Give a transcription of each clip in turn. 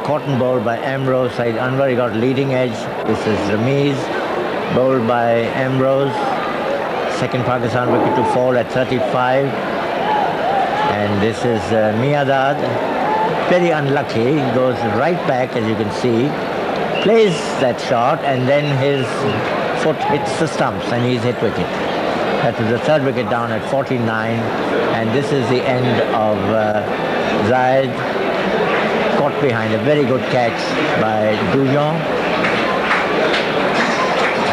Cotton bowled by Ambrose. Said Anwar, he got leading edge. This is Ramiz, bowled by Ambrose. Second Pakistan wicket to fall at 35. And this is Miadad. Very unlucky. He goes right back, as you can see. Plays that shot, and then his foot hits the stumps, and he's hit wicket. That was the third wicket down at 49. And this is the end of Zayed. Caught behind, a very good catch by Doujon.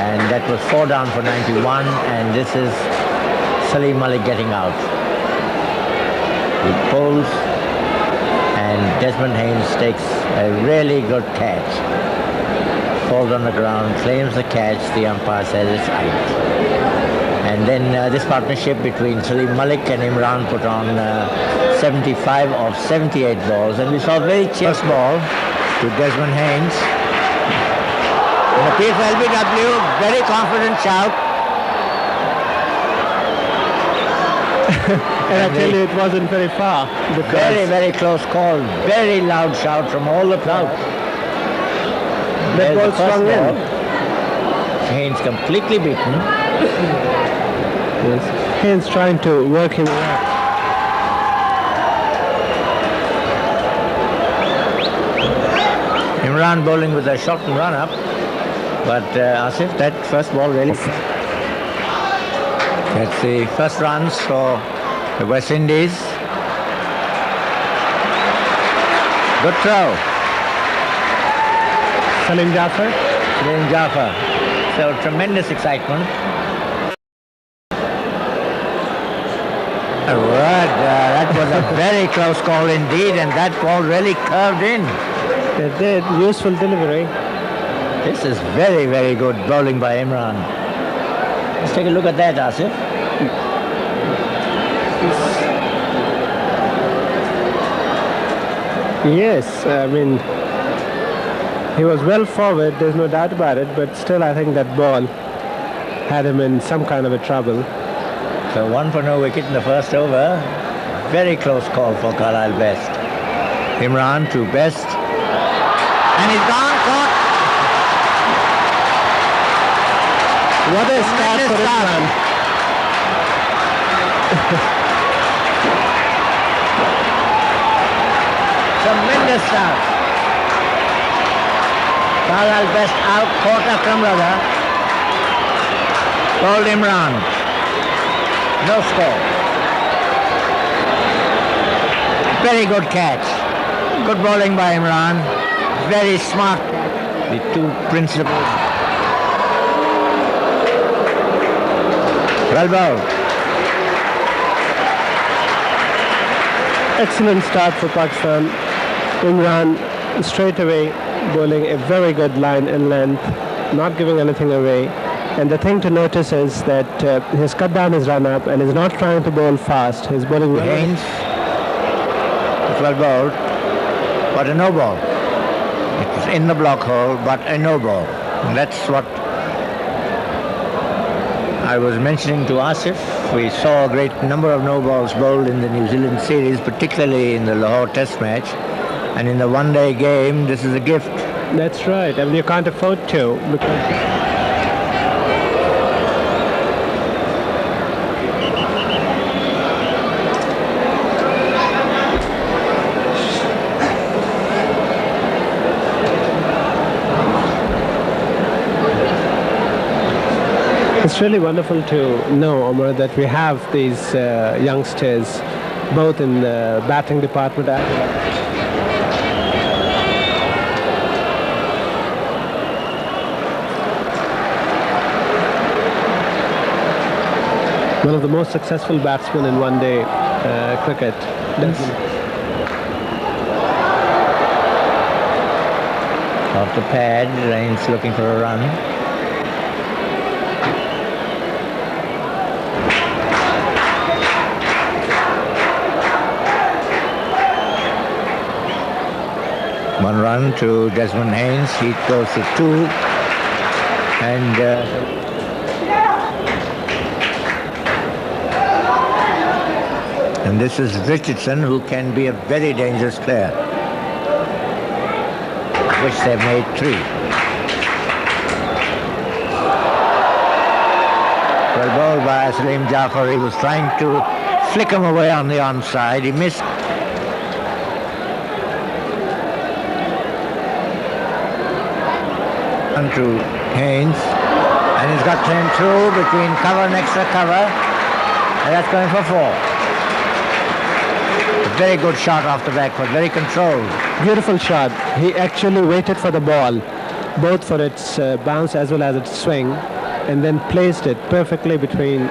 And that was 4 down for 91, and this is Saleem Malik getting out. He pulls, and Desmond Haynes takes a really good catch. Falls on the ground, claims the catch, the umpire says it's out. And then this partnership between Saleem Malik and Imran put on 75 of 78 balls, and we saw a very chase ball to Desmond Haynes. In the piece LBW, very confident shout. And I tell you, it wasn't very far. Very, very close call. Very loud shout from all the crowd. That ball swung in. Haynes completely beaten. Yes. Haynes trying to work him out. Imran bowling with a shot and run up. But Asif, that first ball really... That's the first runs for the West Indies. Good throw. Salim Jafar. Salim Jafar. So tremendous excitement. That was a very close call indeed, and that ball really curved in. It did. Useful delivery. This is very, very good bowling by Imran. Let's take a look at that, Asif. Yes, I mean, he was well forward, there's no doubt about it, but still I think that ball had him in some kind of a trouble. So 1 for no wicket in the first over. Very close call for Carlisle Best. Imran to Best. And he's gone, caught. What a start for Imran. Tremendous start. Carlisle Best out, caught Akram Radha. Bowled Imran. No score. Very good catch. Good bowling by Imran. Very smart. The two principals. Well bowled. Excellent start for Pakistan. Imran straight away bowling a very good line in length, not giving anything away. And the thing to notice is that he's cut down his run up and is not trying to bowl fast. He's bowling well. Haynes. It's well bowled, but a no ball. It's in the block hole, but a no ball. And that's what I was mentioning to Asif. We saw a great number of no balls bowled in the New Zealand series, particularly in the Lahore Test match. And in the one-day game, this is a gift. That's right. I mean, you can't afford to. Because it's really wonderful to know, Omar, that we have these youngsters both in the batting department and one of the most successful batsmen in one-day cricket. Off the pad, Rains looking for a run. One run to Desmond Haynes. He goes to 2. And this is Richardson, who can be a very dangerous player. of which they've made 3. Well bowled by Saleem Jaffer. He was trying to flick him away on the onside. He missed. On to Haynes. And he's got him through between cover and extra cover. And that's going for 4. A very good shot off the back foot, very controlled. Beautiful shot. He actually waited for the ball, both for its bounce as well as its swing, and then placed it perfectly between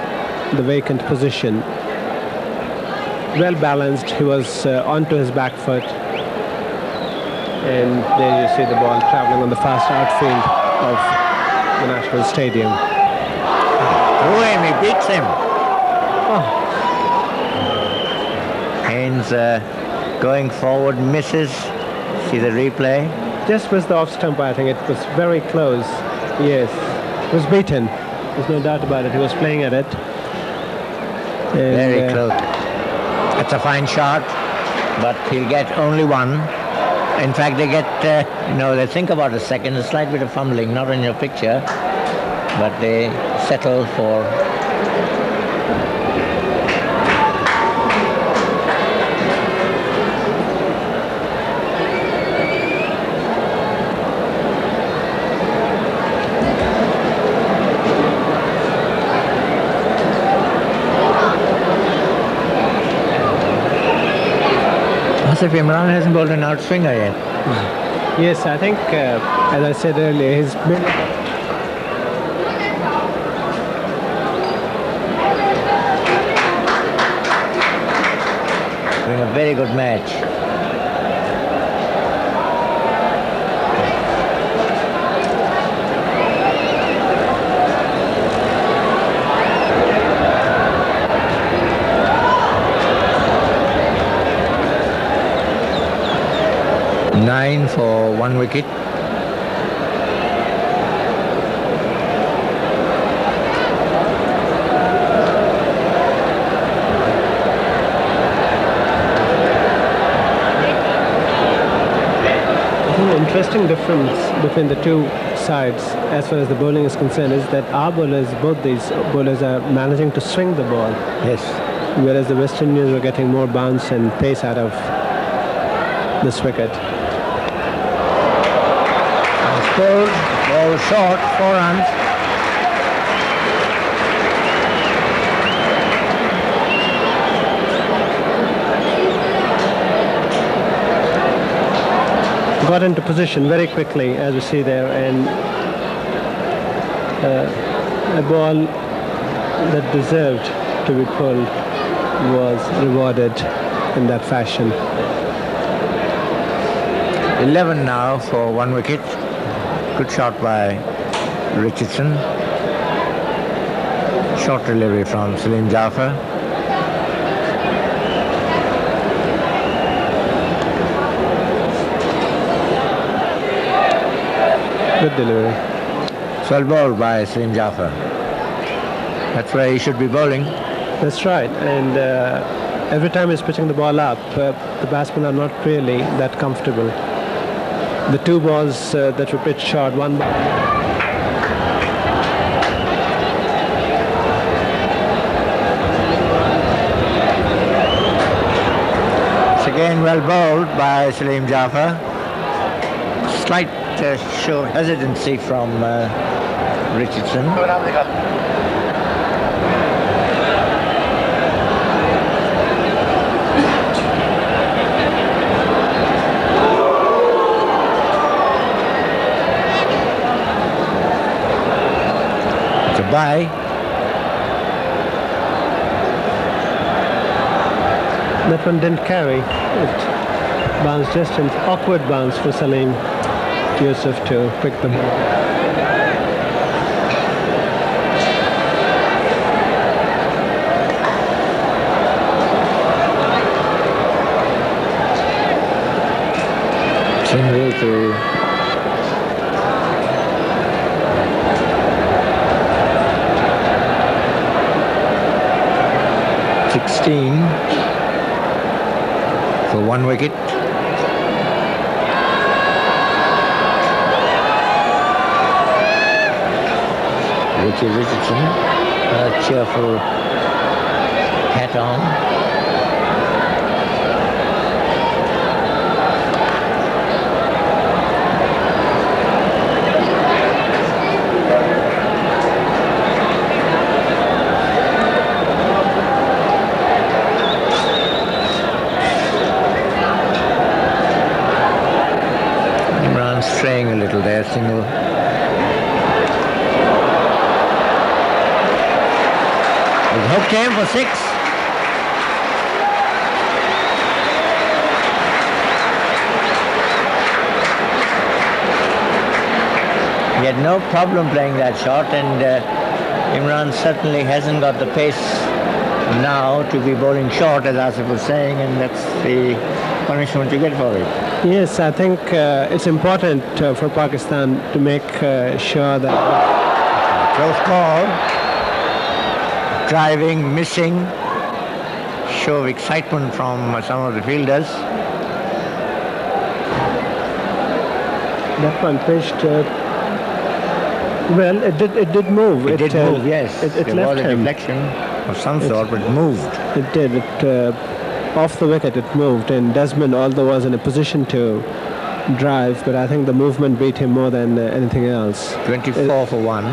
the vacant position. Well balanced. He was onto his back foot. And there you see the ball traveling on the fast outfield of the National Stadium. Through him, he beats him. Oh. Haynes going forward, misses. See the replay. Just missed the off stump, I think. It was very close. Yes. It was beaten. There's no doubt about it. He was playing at it. And, very close. That's a fine shot, but he'll get only 1. In fact, they get, they think about a second, a slight bit of fumbling, not in your picture, but they settle for. As if Imran hasn't bowled an outswinger yet. Yes, I think, as I said earlier, he's been. Doing a very good match. Nine for 1 wicket. The interesting difference between the two sides as far as the bowling is concerned is that our bowlers, both these bowlers, are managing to swing the ball. Yes. Whereas the West Indians are getting more bounce and pace out of this wicket. Ball short, 4 runs. Got into position very quickly, as we see there, and a ball that deserved to be pulled was rewarded in that fashion. 11 now for 1 wicket. Good shot by Richardson. Short delivery from Saleem Jaffer. Good delivery. Well bowled by Saleem Jaffer. That's where he should be bowling. That's right. And every time he's pitching the ball up, the batsmen are not really that comfortable. The 2 balls that were pitched short, one ball. It's again well bowled by Saleem Jaffer. Slight show hesitancy from Richardson. By that one didn't carry. It bounced just an awkward bounce for Saleem Yusuf to pick the ball. Single to 16 for 1 wicket. Richardson, a cheerful hat on. Straying a little there, single. He's hooked him for 6. He had no problem playing that shot, and Imran certainly hasn't got the pace now to be bowling short, as Asif was saying, and that's the punishment you get for it. Yes, I think it's important for Pakistan to make sure that... Close call. Driving, missing. Show of excitement from some of the fielders. That one pitched... well, it did move. It did move, yes. It there left was a him. deflection of some sort, but it moved. It did. Off the wicket it moved, and Desmond, although was in a position to drive, but I think the movement beat him more than anything else. 24 for 1.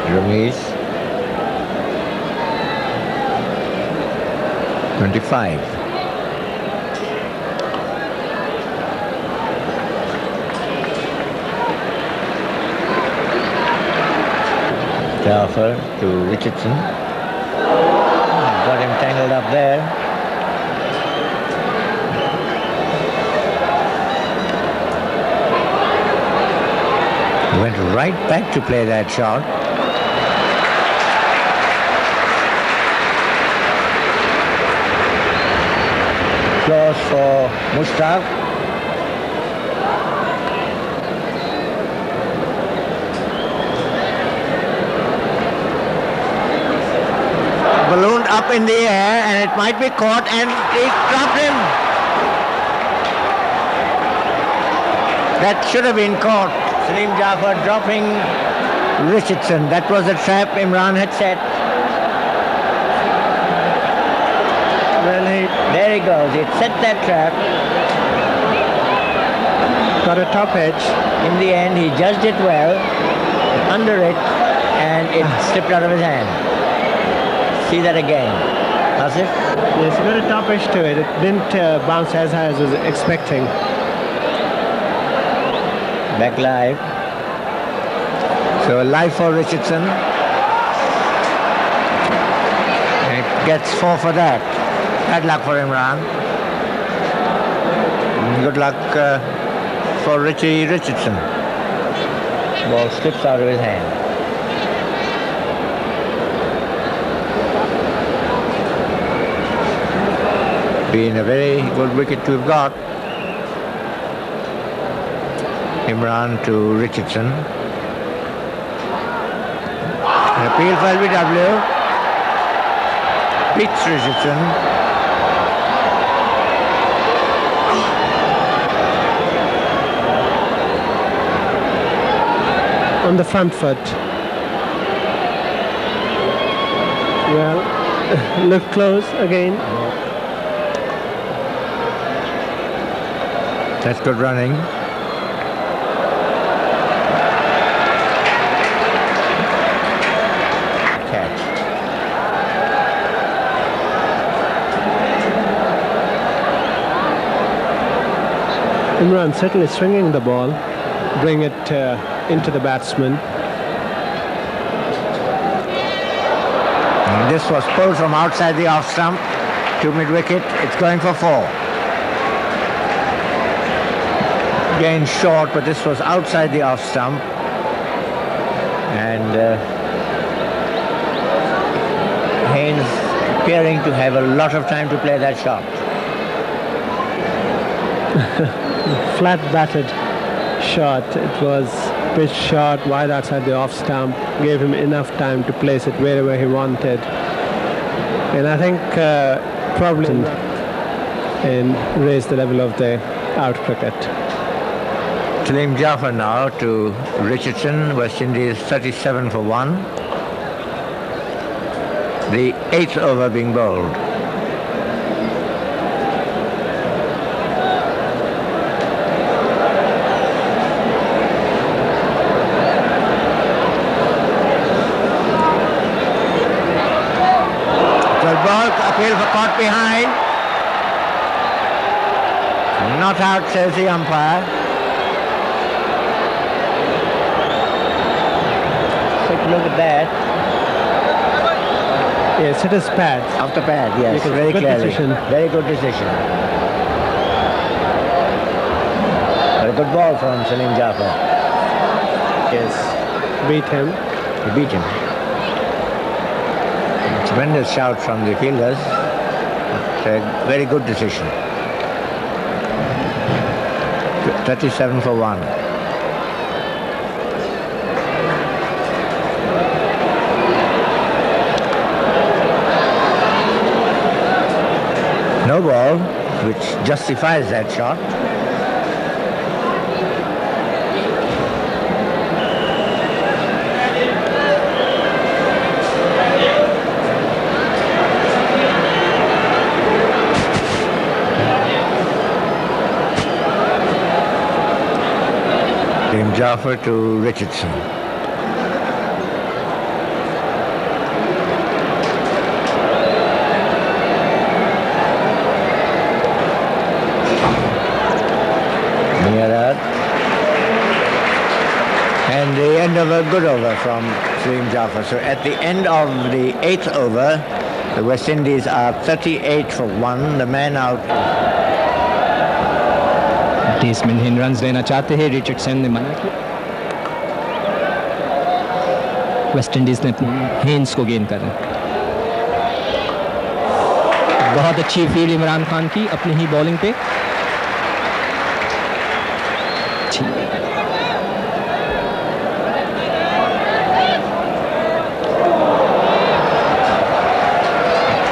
Ramesh. 25. Jaffer to Richardson. Got him tangled up there. Went right back to play that shot. Applause for Mushtaq. Ballooned up in the air, and it might be caught, and it dropped him. That should have been caught. Saleem Jaffer dropping Richardson. That was the trap Imran had set. Well, there he goes. He set that trap. Got a top edge. In the end, he judged it well, under it, and it slipped out of his hand. See that again. Asif? Yes, he got a top edge to it. It didn't bounce as high as I was expecting. Back live. So a live for Richardson. And it gets 4 for that. Bad luck for Imran. Good luck for Richie Richardson. Ball slips out of his hand. Been a very good wicket to have got. Imran to Richardson. An appeal for LBW. Beats Richardson. On the front foot. Well, look close again. That's good running. Catch. Imran certainly swinging the ball, bring it into the batsman. And this was pulled from outside the off stump to mid-wicket. It's going for 4. Again short, but this was outside the off stump, and Haynes appearing to have a lot of time to play that shot. Flat batted shot. It was pitch short wide outside the off stump, gave him enough time to place it wherever he wanted, and I think probably and raised the level of the out cricket. Saleem Jaffer now to Richardson. West Indies 37 for 1. The 8th over being bowled. Good ball, appeal for caught behind. Not out, says the umpire. Take a look at that. Yes, it is pad. Off the pad, yes, very good clearly. decision. Very good decision. A good ball from Saleem Jaffer. Yes, beat him. He beat him. Tremendous shout from the fielders. It's a very good decision. 37 for 1. No ball, which justifies that shot. Jaffer to Richardson. Near and the end of a good over from Saleem Jaffer. So at the end of the 8th over, the West Indies are 38 for 1. The man out. Desmond Haynes runs लेना चाहते हैं, Richardson ने मना किया. West Indies ने hence को gain करना. बहुत अच्छी फील्ड इमरान खान की अपनी ही बॉलिंग पे.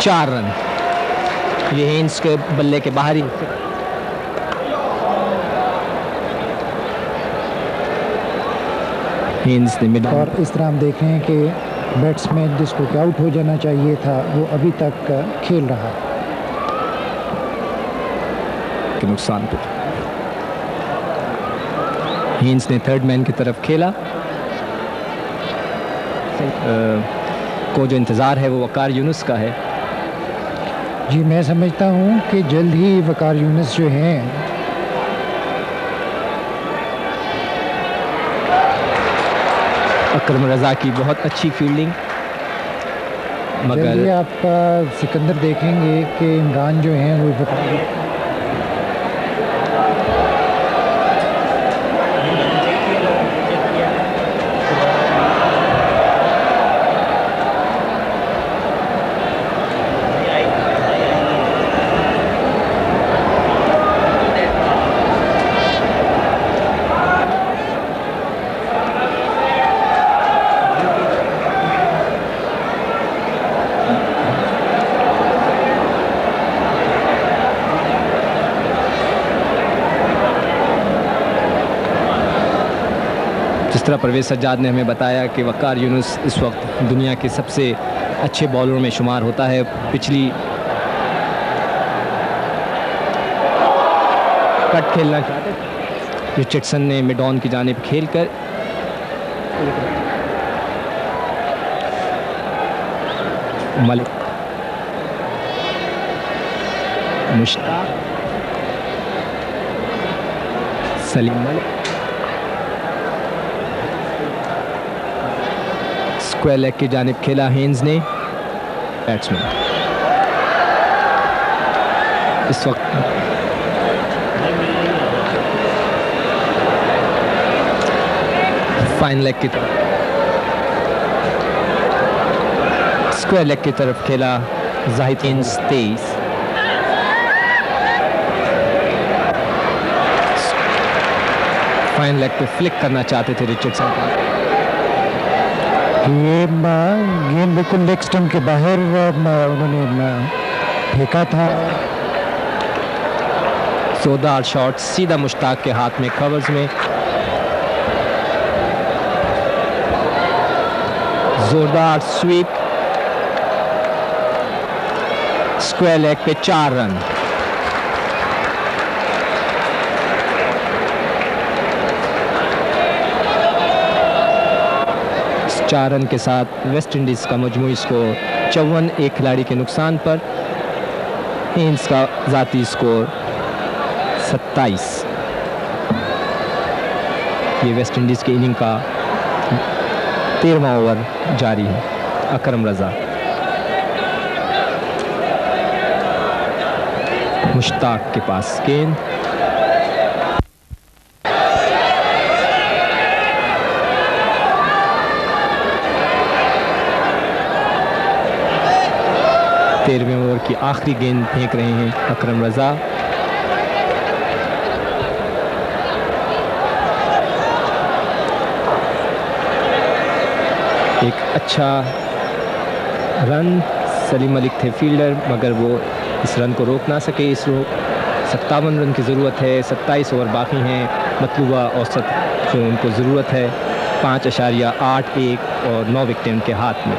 चार रन ये हेन्स के बल्ले के बाहर ही. और इस तरह हम देख रहे हैं कि बैट्समैन जिसको कि आउट हो जाना चाहिए था वो अभी तक खेल रहा के नुकसान पे. हेन्स ने थर्ड मैन की तरफ खेला. को जो इंतज़ार है वो वकार यूनुस का है. जी मैं समझता हूँ कि जल्द ही वकार यूनुस जो हैं अकरम रज़ा की बहुत अच्छी फील्डिंग. मगर आप सिकंदर देखेंगे कि इमरान जो हैं वो परवेज सज्जाद ने हमें बताया कि वकार यूनुस इस वक्त दुनिया के सबसे अच्छे बॉलरों में शुमार होता है. पिछली कट खेलना चाहते थे. रिचर्डसन ने मिड ऑन की जानिब खेलकर मलिक मुश्ताक सलीम मलिक स्क्वायर लेग की जानिब खेला हेन्स ने. बैट्समैन इस वक्त फाइन लेग की तरफ स्क्वायर लेग की तरफ खेला. जाहिद हेन्स 23. फाइन लेग पे फ्लिक करना चाहते थे रिचर्डसन का. ये गेंद बिल्कुल लेग स्टंप के बाहर उन्होंने फेंका था. जोरदार शॉट सीधा मुश्ताक के हाथ में कवर्स में. जोरदार स्वीप, स्क्वायर लेग पे 4 रन। इस 4 रन के साथ वेस्ट इंडीज का मजमूई स्कोर 54, एक खिलाड़ी के नुकसान पर। हेन्स का जाती स्कोर 27। ये वेस्ट इंडीज के इनिंग का 13वां ओवर जारी है। अकरम रजा, मुश्ताक के पास गेंद, तेरहवें ओवर की आखिरी गेंद फेंक रहे हैं अकरम रजा। एक अच्छा रन, सलीम मलिक थे फील्डर मगर वो इस रन को रोक ना सके। इस 57 रन की ज़रूरत है, 27 ओवर बाकी हैं। मतलूबा औसत जो उनको ज़रूरत है 5.81 और 9 विकेटें उनके हाथ में।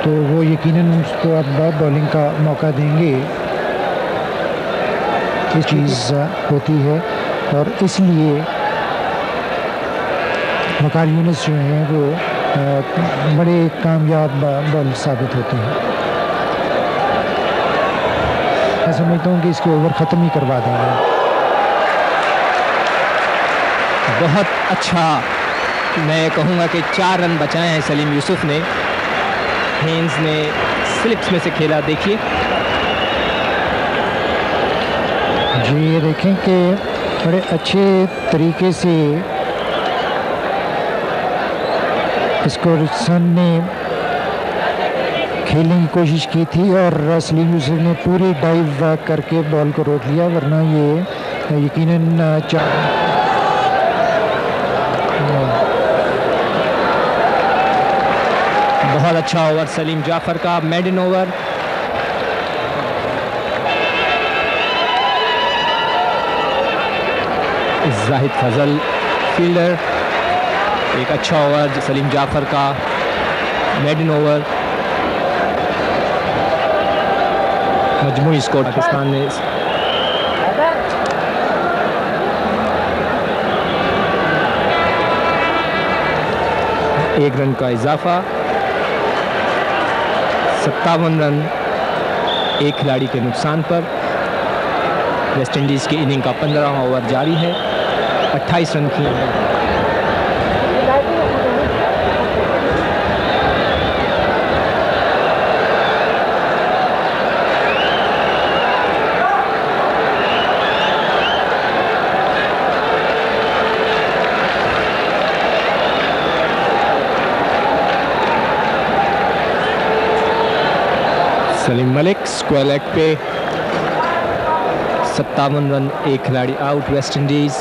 तो वो यकीनन उसको अब बॉलिंग का मौका देंगे। ये चीज़ होती है और इसलिए वकार यूनिस जो हैं वो बड़े कामयाब बॉलर साबित होते हैं। मैं समझता हूँ कि इसके ओवर ख़त्म ही करवा देंगे। बहुत अच्छा, मैं कहूँगा कि 4 रन बचाए हैं सलीम यूसुफ ने। हेन्स ने स्लिप्स में से खेला, देखिए जी, ये देखें कि बड़े अच्छे तरीके से इसको रिचर्डसन ने खेलने की कोशिश की थी और सलीम यूसुफ ने पूरी डाइव करके बॉल को रोक लिया, वरना ये यकीनन बहुत अच्छा ओवर सलीम जाफर का, मेडन ओवर। जाहिद फजल फील्डर, एक अच्छा ओवर सलीम जाफर का, मेडन ओवर। मजमूई स्कोर पाकिस्तान ने 1 रन का इजाफा, 57 रन एक खिलाड़ी के नुकसान पर। वेस्ट इंडीज़ की इनिंग का 15वां ओवर जारी है, 28 रन किए हैं। सलीम मलिक स्क्वायर लेग पे 57 रन, एक खिलाड़ी आउट वेस्ट इंडीज।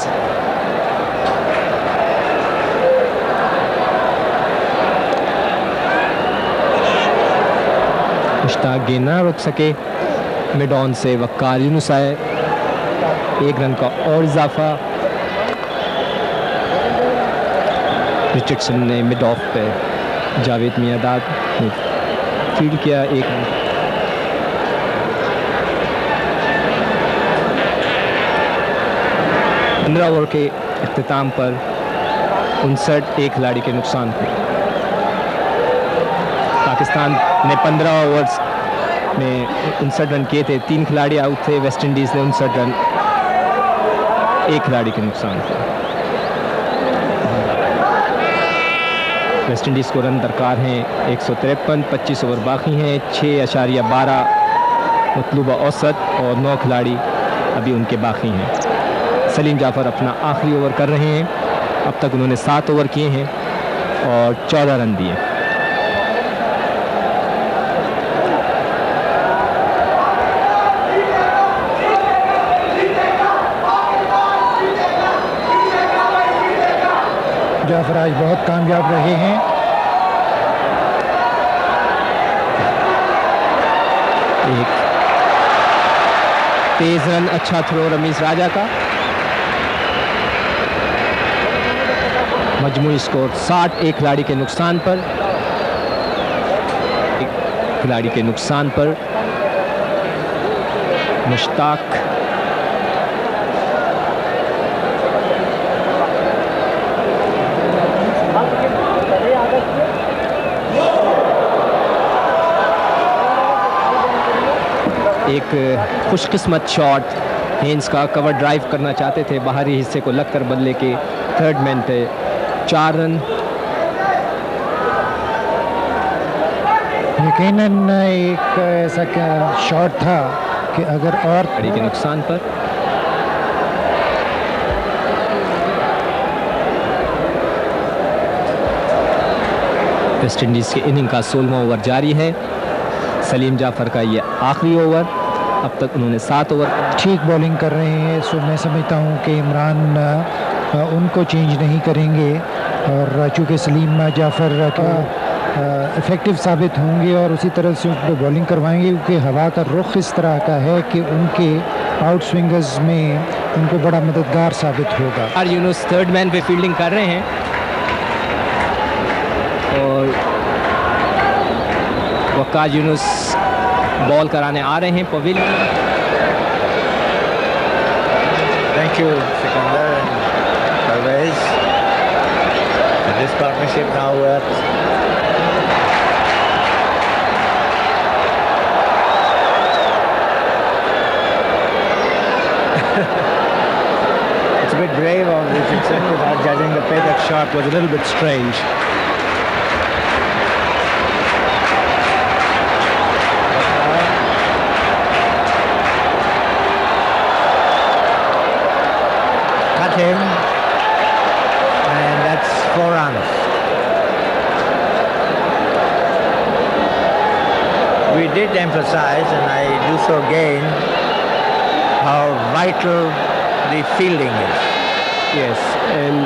मुश्ताक गेंद ना रोक सके, मिड ऑन से वक्कार यूनुस आए, 1 रन का और इजाफा। रिचर्डसन ने मिड ऑफ पे जावेद मियादाद ने फील्ड किया, 1 रन। ओवर के इख्तिताम पर 59 एक खिलाड़ी के नुकसान पर। पाकिस्तान ने 15 ओवर्स में 59 रन किए थे, 3 खिलाड़ी आउट थे। वेस्ट इंडीज़ ने 59 रन एक खिलाड़ी के नुकसान पर। वेस्ट इंडीज़ को रन दरकार हैं 153, 25 ओवर बाकी हैं, 6.12 मतलूबा औसत और 9 खिलाड़ी अभी उनके बाकी हैं। सलीम जाफर अपना आखिरी ओवर कर रहे हैं। अब तक उन्होंने 7 ओवर किए हैं और 14 रन दिए। जाफर आज बहुत कामयाब रहे हैं। एक तेज रन, अच्छा थ्रो रमीज राजा का। मजमूई स्कोर 60, एक खिलाड़ी के नुकसान पर, एक खिलाड़ी के नुकसान पर मुश्ताक। एक खुशकिस्मत शॉट हेन्स का, कवर ड्राइव करना चाहते थे, बाहरी हिस्से को लगकर बदले के थर्ड मैन थे। 4 रन। यकीनन एक ऐसा शॉट था कि अगर और खिलाड़ी के नुकसान पर। वेस्ट इंडीज की इनिंग का 16वां ओवर जारी है। सलीम जाफर का ये आखिरी ओवर, अब तक उन्होंने 7 ओवर। ठीक बॉलिंग कर रहे हैं, सो मैं समझता हूँ कि इमरान उनको चेंज नहीं करेंगे, और चूँकि सलीम जाफर का इफ़ेक्टिव साबित होंगे और उसी तरह से उनको बॉलिंग करवाएंगे, क्योंकि हवा का रुख इस तरह का है कि उनके आउट स्विंगर्स में उनको बड़ा मददगार साबित होगा। वकार यूनुस थर्ड मैन पे फील्डिंग कर रहे हैं और वकार यूनुस बॉल कराने आ रहे हैं pavilion. Thank you, Sikandar and Parvez. This partnership now works. It's a bit brave of Richardson without judging the pitch. That shot was a little bit strange. Cut him, and that's 4 runs. We did emphasize, and I do so again, how vital the fielding is. Yes, and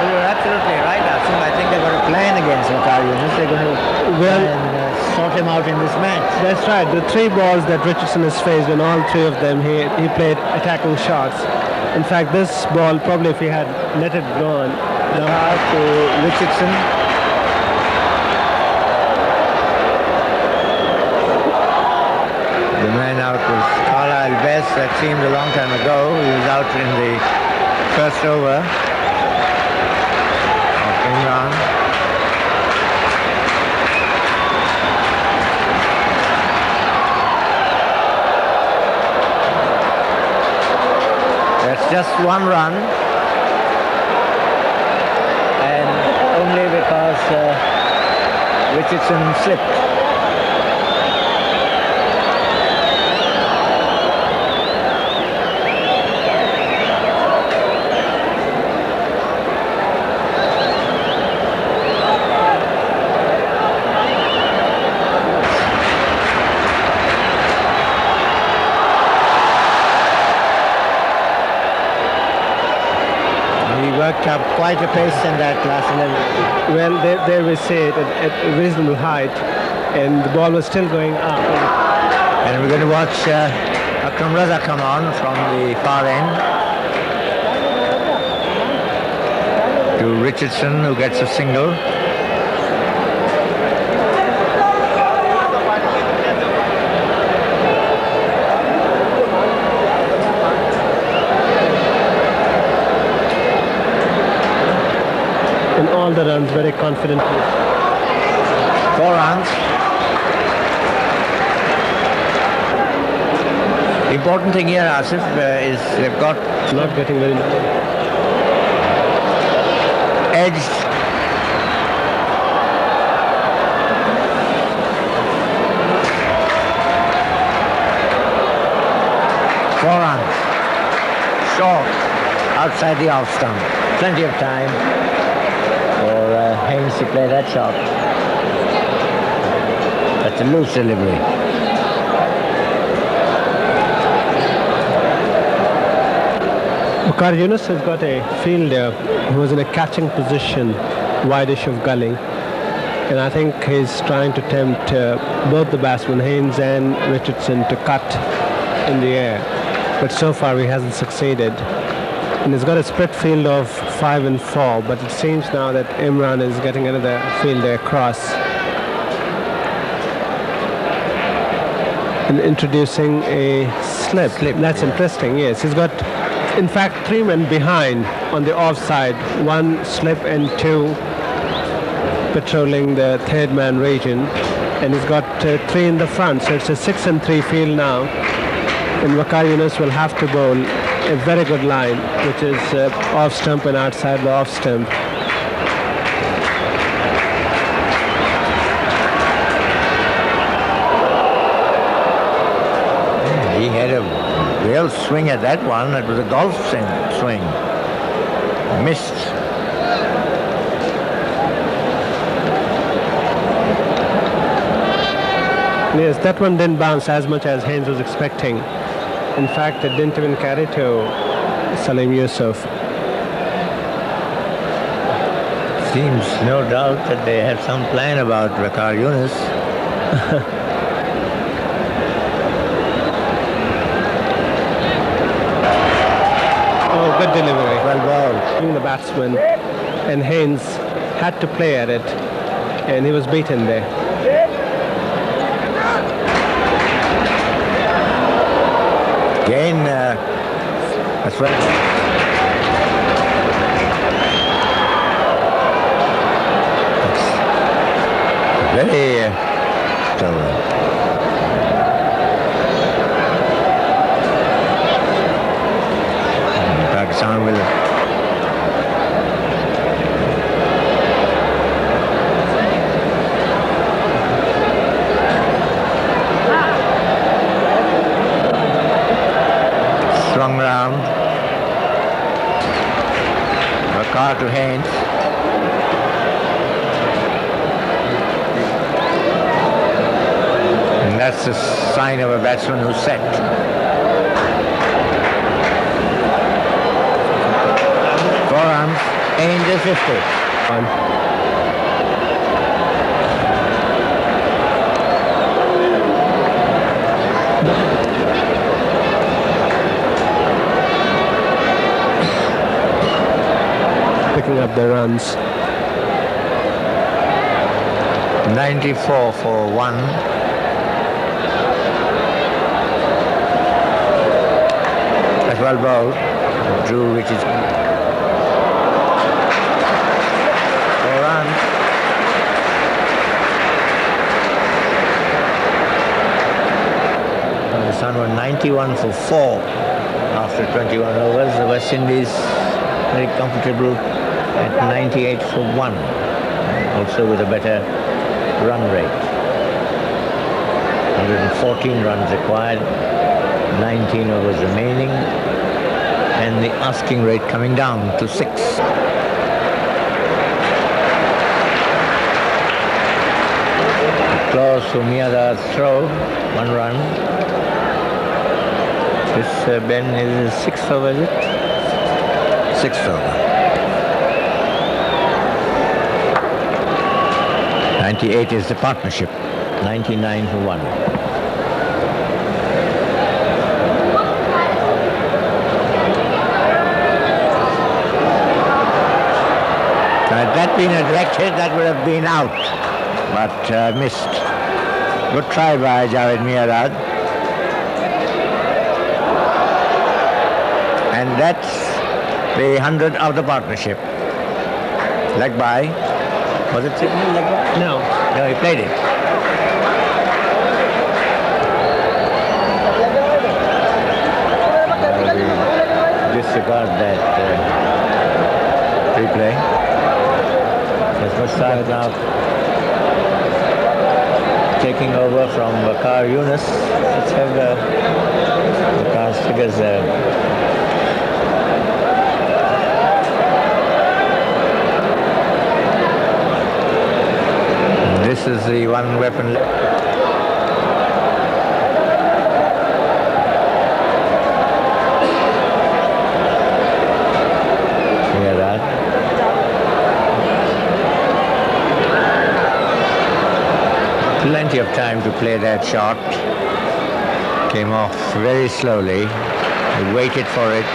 You're absolutely right, Asim. I think they've got a plan against Waqar Younis. They're going to Well- try and sort him out in this match. that's right. The 3 balls that Richardson has faced, and all 3 of them, he played attacking shots. In fact, this ball, probably if he had let it go on, Out to Richardson. The man out was Carlisle Best. That seemed a long time ago. He was out in the first over of Imran. That's just 1 run, and only because Richardson slipped. Worked up quite a pace in that last 11. well, there we say it at a reasonable height, and the ball was still going up. And we're going to watch Akram Raza come on from the far end to Richardson, who gets a single. And all the runs very confidently. 4 runs. The important thing here, Asif, is they've got Not getting very low. edged. Four runs. Short. Outside the off stump. Plenty of time for Haynes to play that shot. That's a loose delivery. Waqar Younis has got a fielder who was in a catching position wideish of gully. And I think he's trying to tempt both the batsmen, Haynes and Richardson, to cut in the air. But so far he hasn't succeeded. And he's got a split field of 5 and 4, but it seems now that Imran is getting another fielder across. And introducing a slip. That's interesting, yes. He's got, in fact, 3 men behind on the offside. 1 slip and 2 patrolling the 3rd man region. And he's got 3 in the front, so it's a 6 and 3 field now. And Waqar Younis will have to bowl a very good line, which is off stump and outside the off stump. He had a real swing at that one. It was a golf swing. Missed. Yes, that one didn't bounce as much as Haynes was expecting. In fact, it didn't even carry to Saleem Yusuf. Seems no doubt that they have some plan about Waqar Younis. Oh, good delivery. Well bowled. The batsman, and Haynes had to play at it, and he was beaten there. Again, that's right. Very Pakistan will strong round. Waqar to Haynes. And that's the sign of a batsman who's set. Four runs, Haynes is 50. Picking up the runs. 94 for 1. That's well bowled. Drew Richardson. 4 runs. Pakistan were 91 for 4 after 21 overs. The West Indies very comfortable at 98 for 1. Also with a better run rate. 114 runs required, 19 overs remaining, and the asking rate coming down to 6. Close to Miadad's throw, 1 run. This Ben is 6th over, is it? 6th over. 98 is the partnership. 99 for 1. Had that been a direct hit, that would have been out, but missed. Good try by Javed Miadad. And that's the 100 of the partnership. Leg by. Was it signal leg by? No. No, he played it. Disregard that replay. As Mustard now taking over from Waqar Younis. Let's have Waqar's figures there. This is the one weapon. Plenty of time to play that shot. Came off very slowly. He waited for it.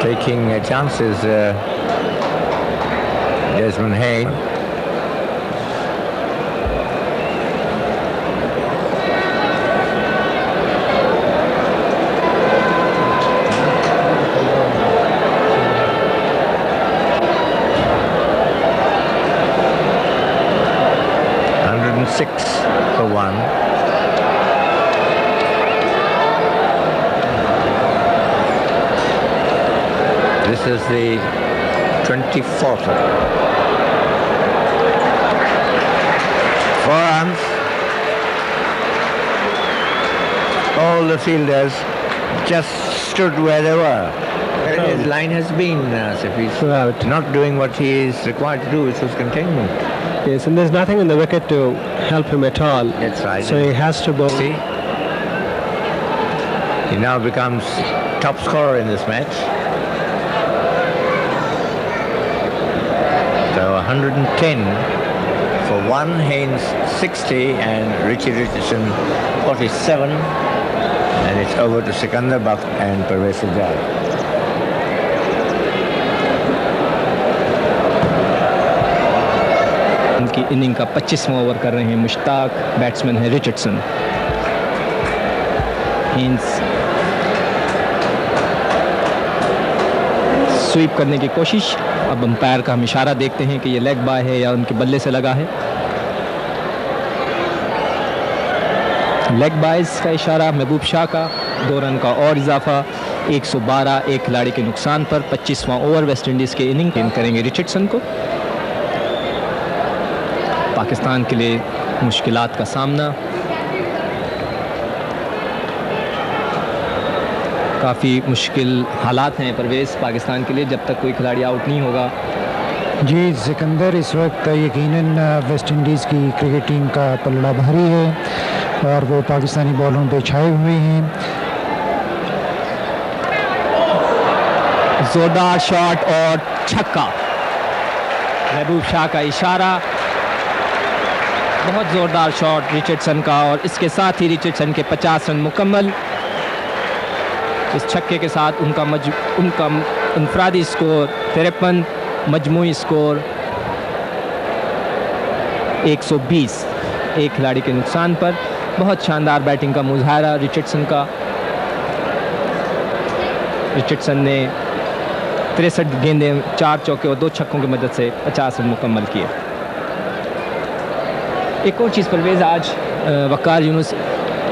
Taking chances, Desmond Haynes. Six for one. This is the 24th. 4 runs. All the fielders just stood where they were. His line has been, if he's not doing what he is required to do, which was containment. Yes, and there's nothing in the wicket to help him at all. That's right. So he has to bowl. See? He now becomes top scorer in this match. So 110 for one, Haynes 60 and Richardson 47. And it's over to Sikandar Bakht and Parvez Sajjad. उनकी inning का 25वां over कर रहे हैं Mushtaq, batsman है Richardson. Hence SVEEP करने की कोशिश। अब अंपायर का हम इशारा देखते हैं कि ये लेग बाय है या उनके बल्ले से लगा है। लेग बायज का इशारा महबूब शाह का। 2 रन का और इजाफा 112 एक खिलाड़ी के नुकसान पर। 25वां ओवर वेस्ट इंडीज़ के इनिंग गेंद करेंगे रिचर्डसन को। पाकिस्तान के लिए मुश्किलात का सामना। काफ़ी मुश्किल हालात हैं परवेज़ पाकिस्तान के लिए जब तक कोई खिलाड़ी आउट नहीं होगा। जी सिकंदर, इस वक्त यकीनन वेस्ट इंडीज़ की क्रिकेट टीम का पलड़ा भारी है और वो पाकिस्तानी बॉलों पे छाए हुए हैं। जोरदार शॉट और छक्का। महबूब शाह का इशारा। बहुत ज़ोरदार शॉट रिचर्डसन का और इसके साथ ही रिचर्डसन के 50 रन मुकम्मल। इस छक्के के साथ उनका इनफरादी स्कोर 53, मजमूई स्कोर 120 एक खिलाड़ी के नुकसान पर। बहुत शानदार बैटिंग का मुजाहरा रिचर्डसन का। रिचर्डसन ने 63 गेंदें, 4 चौके और 2 छक्कों की मदद से 50 रन मुकम्मल किए। एक और चीज़ परवेज़, आज वक़ार यूनुस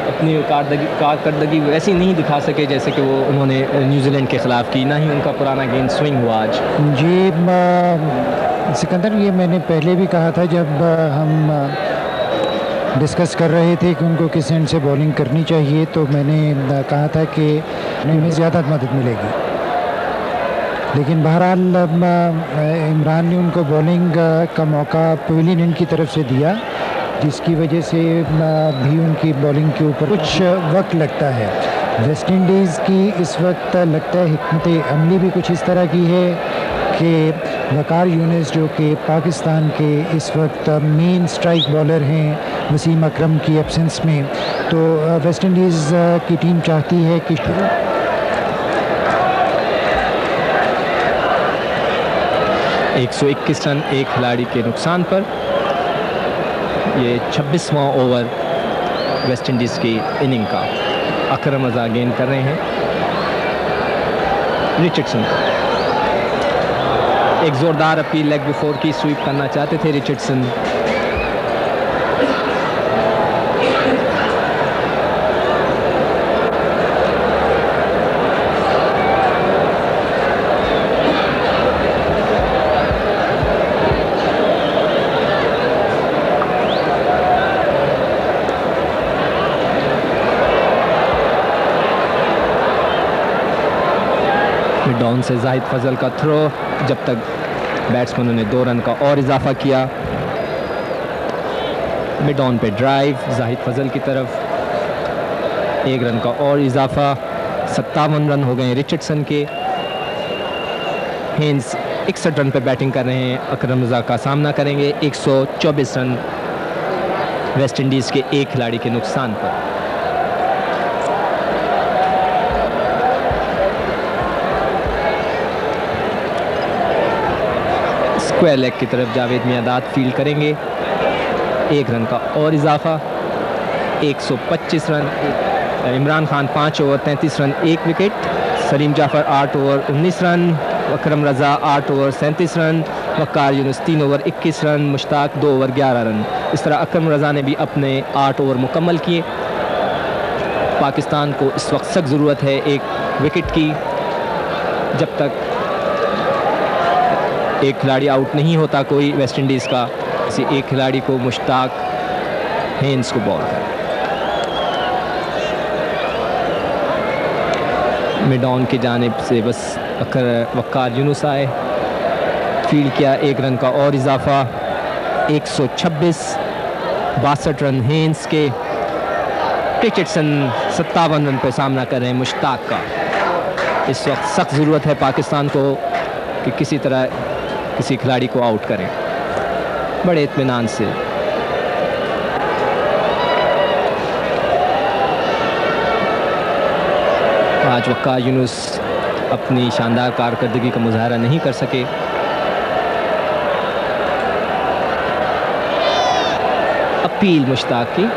अपनी कारकर्दगी वैसी नहीं दिखा सके जैसे कि वो उन्होंने न्यूजीलैंड के ख़िलाफ़ की। ना ही उनका पुराना गेंद स्विंग हुआ आज। जी सिकंदर, ये मैंने पहले भी कहा था जब हम डिस्कस कर रहे थे कि उनको किस एंड से बॉलिंग करनी चाहिए, तो मैंने कहा था कि उन्हें ज़्यादा मदद मिलेगी। लेकिन बहरहाल इमरान ने उनको बॉलिंग का मौका पवेलियन एंड की तरफ से दिया, जिसकी वजह से भी उनकी बॉलिंग के ऊपर कुछ वक्त लगता है। वेस्ट इंडीज़ की इस वक्त लगता है हिकमत अमली भी कुछ इस तरह की है कि वकार यूनिस जो कि पाकिस्तान के इस वक्त मेन स्ट्राइक बॉलर हैं वसीम अकरम की एब्सेंस में, तो वेस्ट इंडीज़ की टीम चाहती है कि 121 रन एक खिलाड़ी के नुकसान पर। ये 26वां ओवर वेस्ट इंडीज़ की इनिंग का। अकरम रज़ा गेंद कर रहे हैं रिचर्डसन। एक ज़ोरदार अपील लेग बिफोर की स्वीप करना चाहते थे रिचर्डसन। से जाहिद फजल का थ्रो, जब तक बैट्समैनों ने 2 रन का और इजाफा किया। मिड ऑन पे ड्राइव जाहिद फजल की तरफ, 1 रन का और इजाफा, 57 रन हो गए रिचर्डसन के। हेन्स 61 रन पे बैटिंग कर रहे हैं, अकरम रजा का सामना करेंगे। 124 रन वेस्ट इंडीज़ के एक खिलाड़ी के नुकसान पर। स्क्वायर लेग की तरफ जावेद मियादाद फील्ड करेंगे, 1 रन का और इजाफा, 125 run. Imran Khan 5 over 33 run 1 wicket, Salim Jaffar 8 over 19 run, Akram Raza 8 over 37 run, Waqar Younis 3 over 21 run, Mushtaq 2 over 11 run. इस तरह अकरम रजा ने भी अपने 8 ओवर मुकम्मल किए। पाकिस्तान को इस वक्त सख्त ज़रूरत है एक विकेट की। जब तक एक खिलाड़ी आउट नहीं होता कोई वेस्ट इंडीज़ का, किसी एक खिलाड़ी को मुश्ताक हेन्स को बॉल कर मिड ऑन की जानिब से बस वक़ार यूनिस आए, फील्ड किया, 1 रन का और इजाफा, 126, 62 रन हेन्स के। रिचर्डसन 57 रन पर सामना कर रहे हैं मुश्ताक का। इस वक्त सख्त ज़रूरत है पाकिस्तान को कि किसी तरह किसी खिलाड़ी को आउट करें बड़े इत्मीनान से। आज वक़ार यूनिस अपनी शानदार कारकर्दगी का मुजाहरा नहीं कर सके। अपील मुश्ताक की,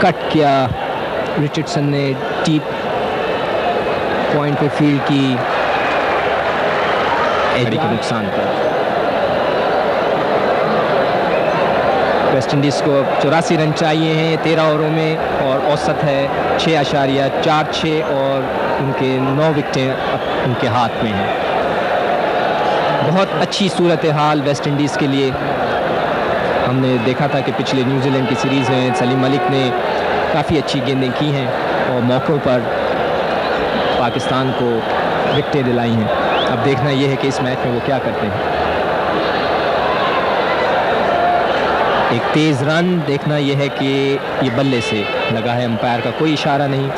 कट किया, रिचर्डसन ने डीप पॉइंट पे फील्ड की, एडी के नुकसान पर। वेस्ट इंडीज़ को 84 रन चाहिए हैं 13 ओवरों में, और औसत है 6.46 और उनके 9 विकेटें उनके हाथ में हैं। बहुत अच्छी सूरत हाल वेस्ट इंडीज़ के लिए। हमने देखा था कि पिछले न्यूजीलैंड की सीरीज़ में सलीम मलिक ने काफ़ी अच्छी गेंदें की हैं और मौक़ों पर पाकिस्तान को विकेटें दिलाई हैं। अब देखना यह है कि इस मैच में वो क्या करते हैं। एक तेज़ रन, देखना यह है कि ये बल्ले से लगा है, अंपायर का कोई इशारा नहीं।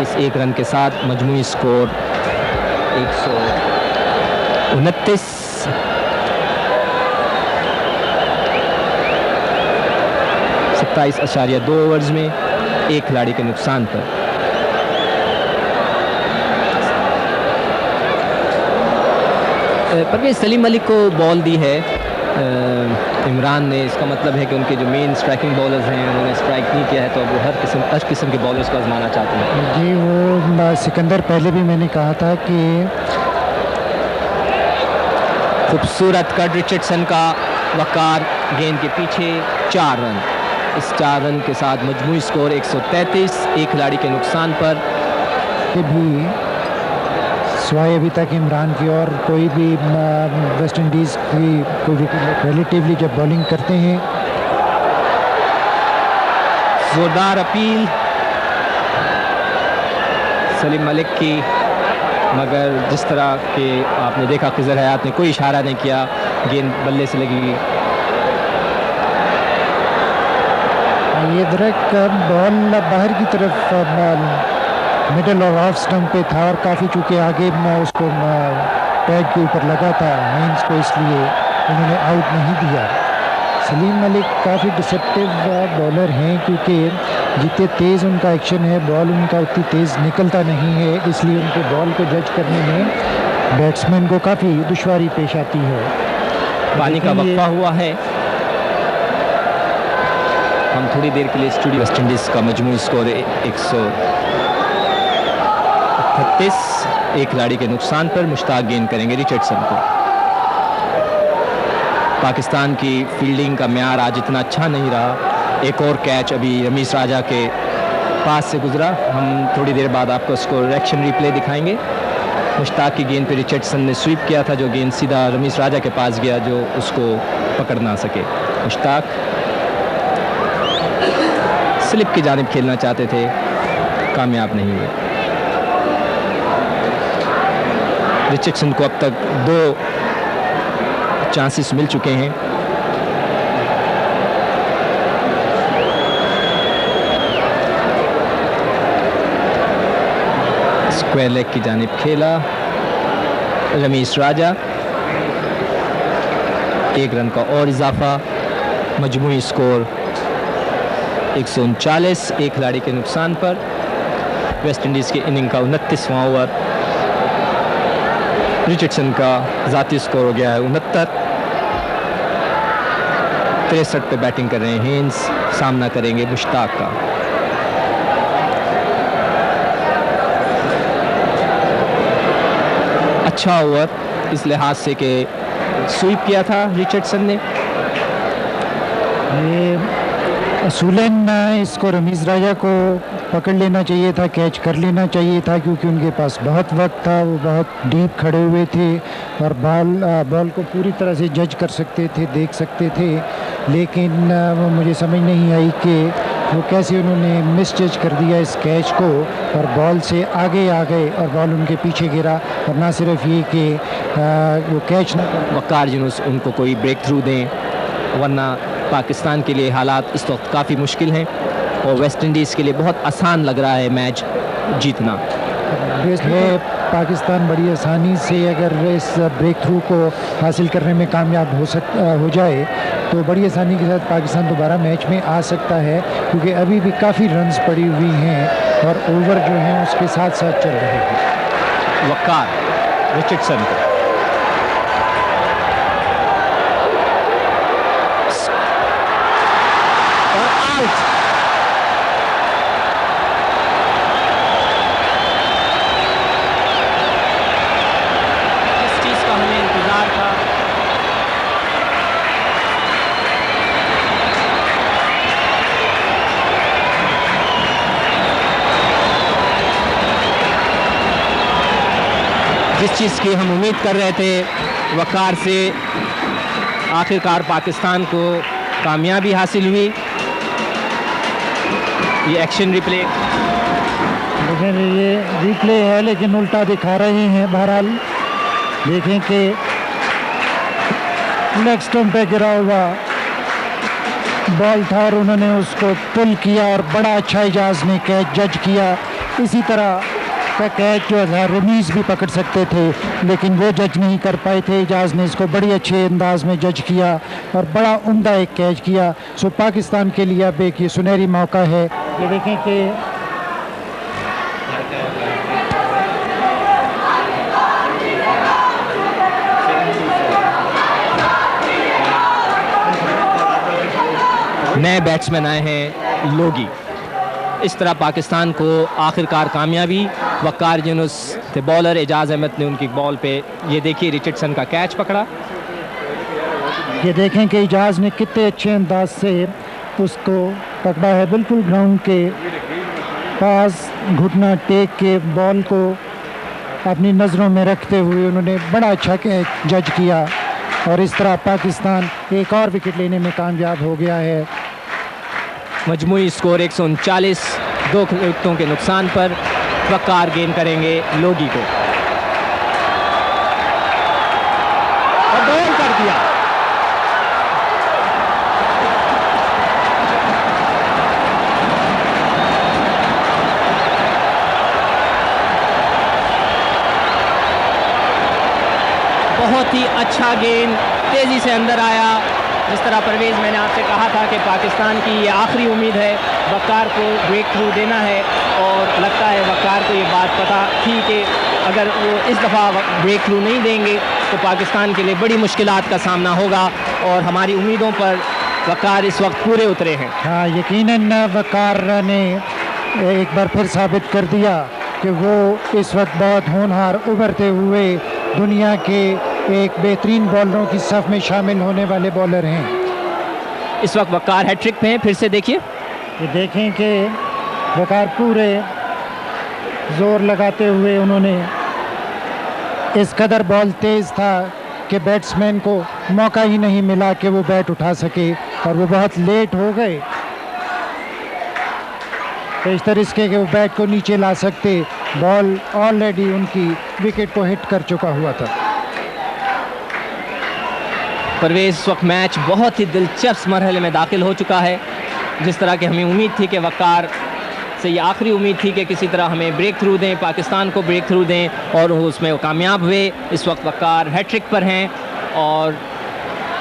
इस 1 रन के साथ मजमूई स्कोर 129, 27.2 ओवर्स में एक खिलाड़ी के नुकसान पर। परवेज सलीम मलिक को बॉल दी है इमरान ने, इसका मतलब है कि उनके जो मेन स्ट्राइकिंग बॉलर्स हैं उन्होंने स्ट्राइक नहीं किया है, तो अब वो हर किस्म के बॉलर्स को आजमाना चाहते हैं। जी, वो सिकंदर पहले भी मैंने कहा था कि खूबसूरत कट रिचर्डसन का, वक़ार गेंद के पीछे 4 रन। इस 4 रन के साथ मजमूई स्कोर 133, एक खिलाड़ी के नुकसान पर। भी सिवाय अभी तक इमरान की और कोई भी वेस्ट इंडीज़ की कोई रिलेटिवली जब बॉलिंग करते हैं। जोरदार अपील सलीम मलिक की, मगर जिस तरह के आपने देखा खिज़र हयात ने कोई इशारा नहीं किया, गेंद बल्ले से लगी। ये दरक बॉल बाहर की तरफ मिडल और ऑफ स्टंप पे था और काफ़ी चूँकि आगे उसको पैड के ऊपर लगा था हेन्स को, इसलिए उन्होंने आउट नहीं दिया। सलीम मलिक काफ़ी डिसेप्टिव बॉलर हैं, क्योंकि जितने तेज़ उनका एक्शन है बॉल उनका उतनी तेज़ निकलता नहीं है, इसलिए उनके बॉल को जज करने में बैट्समैन को काफ़ी दुश्वारी पेश आती है। पानी का वक्फा हुआ है। हम थोड़ी देर के लिए स्टूडियो। वेस्ट इंडीज़ का मजमूई स्कोर 138, एक खिलाड़ी के नुकसान पर। मुश्ताक गेंद करेंगे रिचर्डसन को। पाकिस्तान की फील्डिंग का म्यार आज इतना अच्छा नहीं रहा। एक और कैच अभी रमीश राजा के पास से गुजरा। हम थोड़ी देर बाद आपको उसको रिएक्शन रिप्ले दिखाएंगे। मुश्ताक की गेंद पे रिचर्डसन ने स्वीप किया था, जो गेंद सीधा रमीश राजा के पास गया, जो उसको पकड़ ना सके। मुश्ताक स्लिप की जानिब खेलना चाहते थे, कामयाब नहीं हुए। रिचर्डसन को अब तक 2 चांसेस मिल चुके हैं। स्क्वायर लेग की जानिब खेला रमीश राजा, 1 रन का और इजाफा, मजमूई स्कोर 139, 1 खिलाड़ी के नुकसान पर। वेस्ट इंडीज़ की इनिंग का 29वां ओवर, रिचर्डसन का ज़ाती स्कोर हो गया है 69। 63 पे बैटिंग कर रहे हैं हेन्स, सामना करेंगे मुश्ताक का। अच्छा ओवर इस लिहाज से कि स्वीप किया था रिचर्डसन ने। ये असूलन इसको रमीज़ राजा को पकड़ लेना चाहिए था, कैच कर लेना चाहिए था, क्योंकि उनके पास बहुत वक्त था, वो बहुत डीप खड़े हुए थे और बॉल को पूरी तरह से जज कर सकते थे, देख सकते थे। लेकिन वो मुझे समझ नहीं आई कि वो कैसे उन्होंने मिस जज कर दिया इस कैच को और बॉल से आगे आ गए और बॉल उनके पीछे गिरा। और ना सिर्फ ये कि वो कैच ना वकार यूनुस उनको कोई ब्रेक थ्रू दें, वरना पाकिस्तान के लिए हालात इस वक्त काफ़ी मुश्किल हैं और वेस्ट इंडीज़ के लिए बहुत आसान लग रहा है मैच जीतना। पाकिस्तान बड़ी आसानी से अगर इस ब्रेक थ्रू को हासिल करने में कामयाब हो जाए तो बड़ी आसानी के साथ पाकिस्तान दोबारा मैच में आ सकता है, क्योंकि अभी भी काफ़ी रन्स पड़ी हुई हैं और ओवर जो हैं उसके साथ साथ चल रहे हैं। वकार रिचर्डसन को जिस चीज़ की हम उम्मीद कर रहे थे वकार से, आखिरकार पाकिस्तान को कामयाबी हासिल हुई। ये एक्शन रिप्ले, लेकिन ये रिप्ले है लेकिन उल्टा दिखा रहे हैं। बहरहाल देखें कि लेग स्टंप पे गिरा हुआ बॉल था और उन्होंने उसको पुल किया और बड़ा अच्छा इजाज़ ने कैच जज किया। इसी तरह का कैच जो है रमीज़ भी पकड़ सकते थे, लेकिन वो जज नहीं कर पाए थे। इजाज़ ने इसको बड़ी अच्छे अंदाज में जज किया और बड़ा उम्दा एक कैच किया। सो पाकिस्तान के लिए अब एक ये सुनहरी मौका है। ये देखें कि नए बैट्समैन आए हैं लोगी। इस तरह पाकिस्तान को आखिरकार कामयाबी। वकार यूनुस थे बॉलर, एजाज अहमद ने उनकी बॉल पे ये देखिए रिचर्डसन का कैच पकड़ा। ये देखें कि एजाज ने कितने अच्छे अंदाज से उसको पकड़ा है, बिल्कुल ग्राउंड के पास घुटना टेक के बॉल को अपनी नज़रों में रखते हुए उन्होंने बड़ा अच्छा कैच जज किया और इस तरह पाकिस्तान एक और विकेट लेने में कामयाब हो गया है। मजमूई स्कोर 139, 2 विकेटों के नुकसान पर वकार गेंद करेंगे लोगी को और बॉल कर दिया। बहुत ही अच्छा गेंद तेजी से अंदर आया। जिस तरह परवेज़ मैंने आपसे कहा था कि पाकिस्तान की ये आखिरी उम्मीद है, वकार को ब्रेक थ्रू देना है और लगता है वकार को ये बात पता थी कि अगर वो इस दफ़ा ब्रेक थ्रू नहीं देंगे तो पाकिस्तान के लिए बड़ी मुश्किलात का सामना होगा और हमारी उम्मीदों पर वकार इस वक्त पूरे उतरे हैं। हाँ, यकीनन वकार ने एक बार फिर साबित कर दिया कि वो इस वक्त बहुत होनहार उभरते हुए दुनिया के एक बेहतरीन बॉलरों की सफ में शामिल होने वाले बॉलर हैं। इस वक्त वकार हैट्रिक पे हैं, फिर से देखिए। ये देखें कि वकार पूरे जोर लगाते हुए उन्होंने, इस कदर बॉल तेज़ था कि बैट्समैन को मौका ही नहीं मिला कि वो बैट उठा सके और वो बहुत लेट हो गए। इस तरीके के वो बैट को नीचे ला सकते। बॉल ऑलरेडी उनकी विकेट को हिट कर चुका हुआ था। परवेज, इस वक्त मैच बहुत ही दिलचस्प मरहले में दाखिल हो चुका है। जिस तरह की हमें उम्मीद थी कि वकार से ये आखिरी उम्मीद थी कि किसी तरह हमें ब्रेक थ्रू दें, पाकिस्तान को ब्रेक थ्रू दें, और उसमें वो कामयाब हुए। इस वक्त वकार हैट्रिक पर हैं और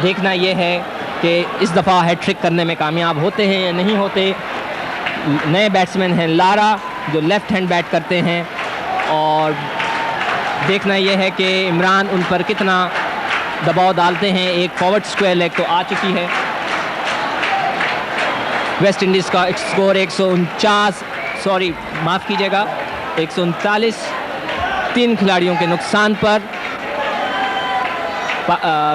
देखना ये है कि इस दफ़ा हैट्रिक करने में कामयाब होते हैं या नहीं होते। नए बैट्समैन हैं लारा जो लेफ़्ट हैंड बैट करते हैं, और देखना यह है कि इमरान उन पर कितना दबाव डालते हैं। एक फॉरवर्ड स्क्वायर लेग तो आ चुकी है। वेस्ट इंडीज़ का स्कोर 139 3 खिलाड़ियों के नुकसान पर।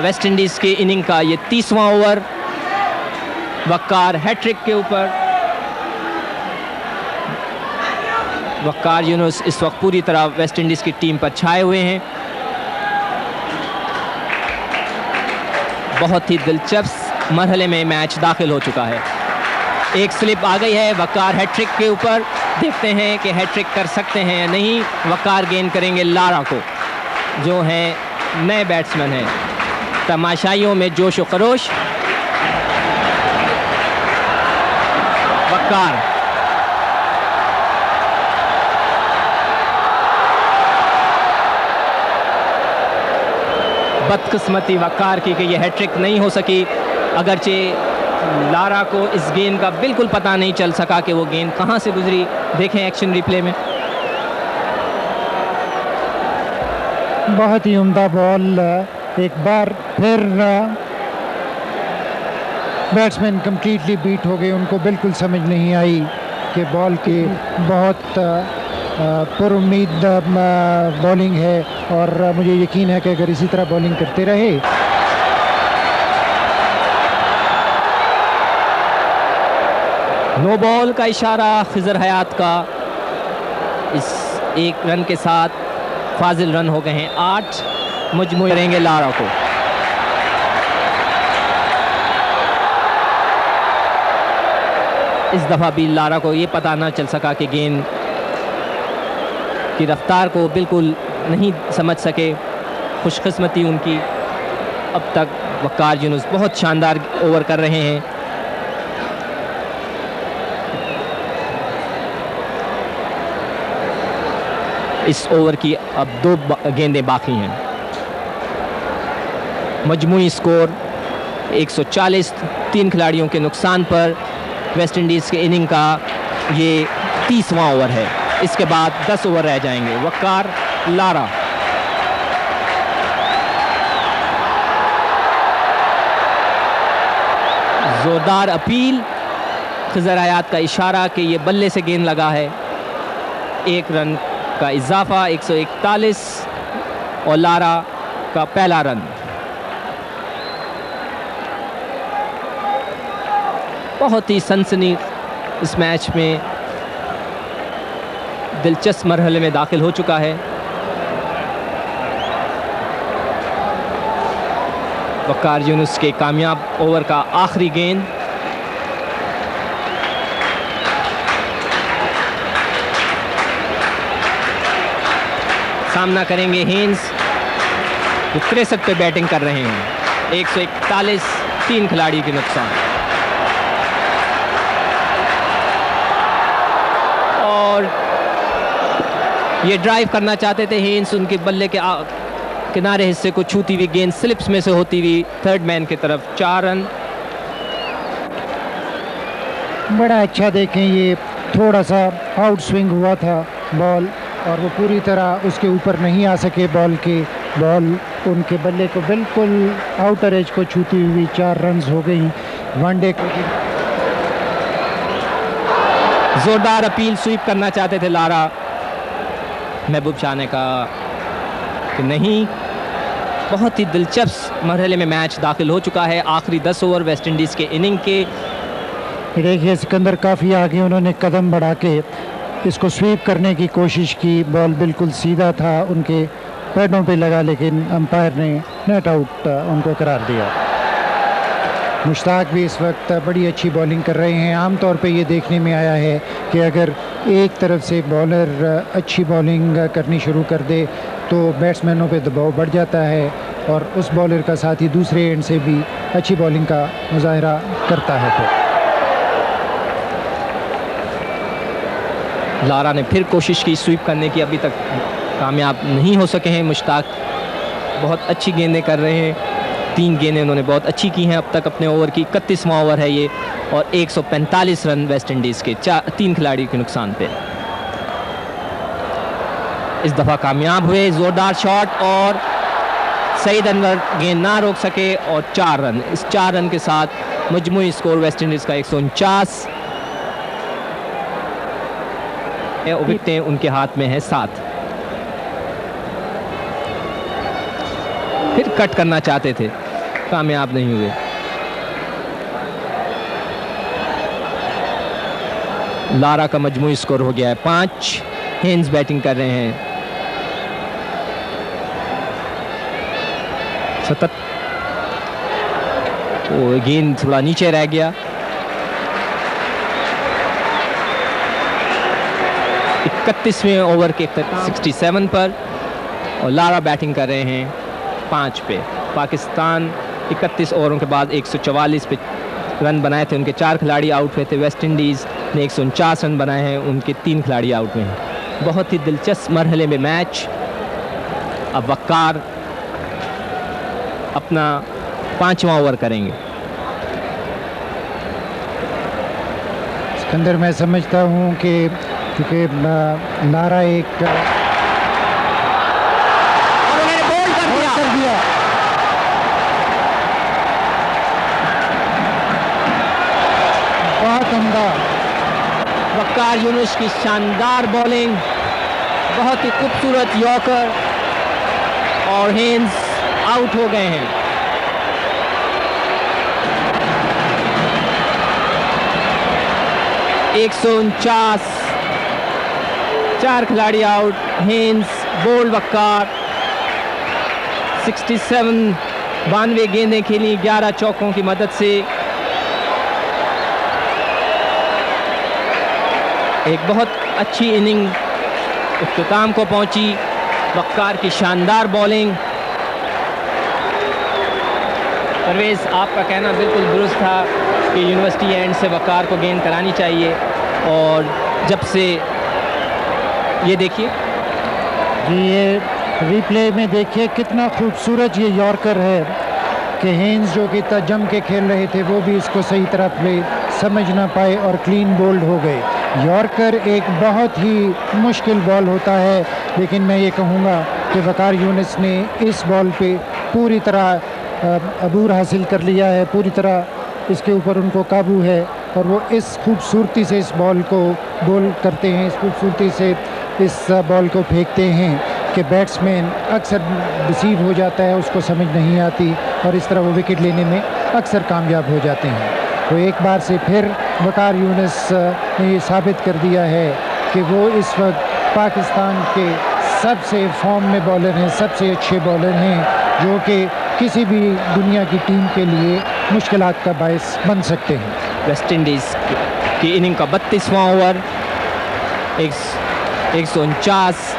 वेस्ट इंडीज़ की इनिंग का ये 30वां ओवर। वकार हैट्रिक के ऊपर। वकार यूनुस इस वक्त पूरी तरह वेस्ट इंडीज़ की टीम पर छाए हुए हैं। बहुत ही दिलचस्प मरहले में मैच दाखिल हो चुका है। एक स्लिप आ गई है वकार हैट्रिक के ऊपर। देखते हैं कि हैट्रिक कर सकते हैं या नहीं। वकार गेंद करेंगे लारा को, जो हैं नए बैट्समैन हैं। तमाशाइयों में जोश व खरोश। वकार बदकिस्मती वकार की कि ये हैट्रिक नहीं हो सकी। अगरचे लारा को इस गेंद का बिल्कुल पता नहीं चल सका कि वो गेंद कहां से गुजरी। देखें एक्शन रिप्ले में। बहुत ही उम्दा बॉल। एक बार फिर बैट्समैन कंप्लीटली बीट हो गए। उनको बिल्कुल समझ नहीं आई कि बॉल की बहुत पुरुम्मीद बॉलिंग है, और मुझे यकीन है कि अगर इसी तरह बॉलिंग करते रहे। नो बॉल का इशारा खिजर हयात का। इस एक रन के साथ फाजिल रन हो गए हैं 8। मजमू करेंगे लारा को। इस दफ़ा भी लारा को ये पता ना चल सका कि गेंद की रफ्तार को बिल्कुल नहीं समझ सके। खुशकिस्मती उनकी। अब तक वकार यूनुस बहुत शानदार ओवर कर रहे हैं। इस ओवर की अब 2 गेंदें बाकी हैं। मजमूई स्कोर 140 3 खिलाड़ियों के नुकसान पर। वेस्ट इंडीज़ के इनिंग का ये 30वां ओवर है। इसके बाद 10 ओवर रह जाएंगे। वकार लारा। जोरदार अपील। खिजर हयात का इशारा कि ये बल्ले से गेंद लगा है। 1 रन का इजाफा 141 और लारा का पहला रन। बहुत ही सनसनी इस मैच में दिलचस्प मरहले में दाखिल हो चुका है। वकार यूनुस के कामयाब ओवर का आखिरी गेंद। सामना करेंगे हेन्स, जो 63 पे बैटिंग कर रहे हैं। 141 3 खिलाड़ी के नुकसान। और ये ड्राइव करना चाहते थे हेन्स। उनके बल्ले के किनारे हिस्से को छूती हुई गेंद स्लिप्स में से होती हुई थर्ड मैन की तरफ। 4 रन। बड़ा अच्छा देखें, ये थोड़ा सा आउट स्विंग हुआ था बॉल, और वो पूरी तरह उसके ऊपर नहीं आ सके बॉल के। बॉल उनके बल्ले को बिल्कुल आउटर एज को छूती हुई 4 रन्स हो गई। वनडे को जोरदार अपील स्वीप करना चाहते थे लारा। महबूब शाह ने कहा कि नहीं। बहुत ही दिलचस्प मरहले में मैच दाखिल हो चुका है। आखिरी 10 ओवर वेस्ट इंडीज़ के इनिंग के। देखिए सिकंदर काफ़ी आगे उन्होंने कदम बढ़ा के इसको स्वीप करने की कोशिश की। बॉल बिल्कुल सीधा था, उनके पैडों पे लगा, लेकिन अंपायर ने नेट आउट उनको करार दिया। मुश्ताक भी इस वक्त बड़ी अच्छी बॉलिंग कर रहे हैं। आम तौर पे ये देखने में आया है कि अगर एक तरफ से बॉलर अच्छी बॉलिंग करनी शुरू कर दे तो बैट्समैनों पे दबाव बढ़ जाता है और उस बॉलर का साथी दूसरे एंड से भी अच्छी बॉलिंग का मुजाहरा करता है। तो लारा ने फिर कोशिश की स्वीप करने की, अभी तक कामयाब नहीं हो सके हैं। मुश्ताक बहुत अच्छी गेंदें कर रहे हैं, 3 गेंदें उन्होंने बहुत अच्छी की हैं अब तक अपने ओवर की। 31वां ओवर है ये और 145 रन वेस्ट इंडीज़ के 3 खिलाड़ियों के नुकसान पे इस दफ़ा कामयाब हुए। ज़ोरदार शॉट और सईद अनवर गेंद ना रोक सके और 4 रन। इस 4 रन के साथ मजमूई स्कोर वेस्ट इंडीज़ का 149। विकेटें उनके हाथ में है 7। फिर कट करना चाहते थे, कामयाब नहीं हुए। लारा का मजमूई स्कोर हो गया है 5। हेन्स बैटिंग कर रहे हैं। तो गेंद थोड़ा नीचे रह गया। 31वें ओवर के 67 पर और लारा बैटिंग कर रहे हैं 5 पे। पाकिस्तान 31 ओवरों के बाद 144 पे रन बनाए थे, उनके 4 खिलाड़ी आउट हुए थे। वेस्ट इंडीज़ ने 149 रन बनाए हैं, उनके 3 खिलाड़ी आउट हुए हैं। बहुत ही दिलचस्प मरहले में मैच। अब वक्कार अपना 5वां ओवर करेंगे। सिकंदर, मैं समझता हूँ कि क्योंकि लारा एक कर दिया। बहुत उम्दा। वक़ार यूनिस की शानदार बॉलिंग, बहुत ही खूबसूरत यॉर्कर और हेन्स आउट हो गए हैं। एक 4 खिलाड़ी आउट। Hence, bold, वक्कार। 92 गेंदें खेली 11 चौकों की मदद से। एक बहुत अच्छी इनिंग इख्तिताम को पहुंची। वक्कार की शानदार बॉलिंग। परवेज़, आपका कहना बिल्कुल दुरुस्त था कि यूनिवर्सिटी एंड से वक़ार को गेंद करानी चाहिए, और जब से ये देखिए, ये रिप्ले में देखिए कितना खूबसूरत ये यॉर्कर है कि हेन्स जो कि जम के खेल रहे थे वो भी इसको सही तरह प्ले समझ ना पाए और क्लीन बोल्ड हो गए। यॉर्कर एक बहुत ही मुश्किल बॉल होता है, लेकिन मैं ये कहूँगा कि वक़ार यूनिस ने इस बॉल पे पूरी तरह अबूर हासिल कर लिया है, पूरी तरह इसके ऊपर उनको काबू है और वो इस खूबसूरती से इस बॉल को बोल करते हैं, इस खूबसूरती से इस बॉल को फेंकते हैं कि बैट्समैन अक्सर डिसीव हो जाता है, उसको समझ नहीं आती और इस तरह वो विकेट लेने में अक्सर कामयाब हो जाते हैं। तो एक बार से फिर वक़ार यूनिस ने ये साबित कर दिया है कि वो इस वक्त पाकिस्तान के सबसे फॉर्म में बॉलर हैं, सबसे अच्छे बॉलर हैं, जो कि किसी भी दुनिया की टीम के लिए मुश्किलात का बायस बन सकते हैं। वेस्ट इंडीज़ की इनिंग का 32वां ओवर। 149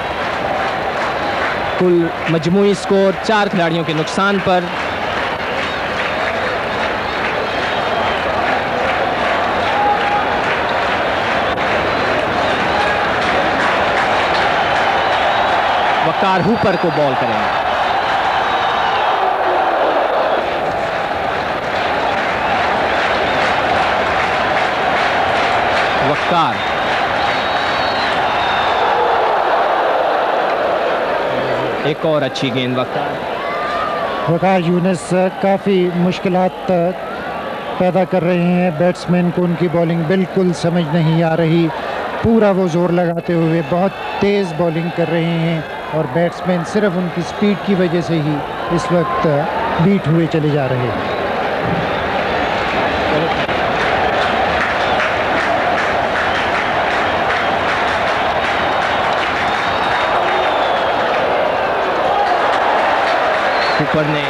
कुल मजमूई स्कोर 4 खिलाड़ियों के नुकसान पर। वक़ार हुपर को बॉल करेंगे। वक़ार एक और अच्छी गेंद। वक़ार यूनिस काफ़ी मुश्किलात पैदा कर रहे हैं बैट्समैन को, उनकी बॉलिंग बिल्कुल समझ नहीं आ रही। पूरा वो जोर लगाते हुए बहुत तेज़ बॉलिंग कर रहे हैं और बैट्समैन सिर्फ उनकी स्पीड की वजह से ही इस वक्त बीट हुए चले जा रहे हैं। ऊपर ने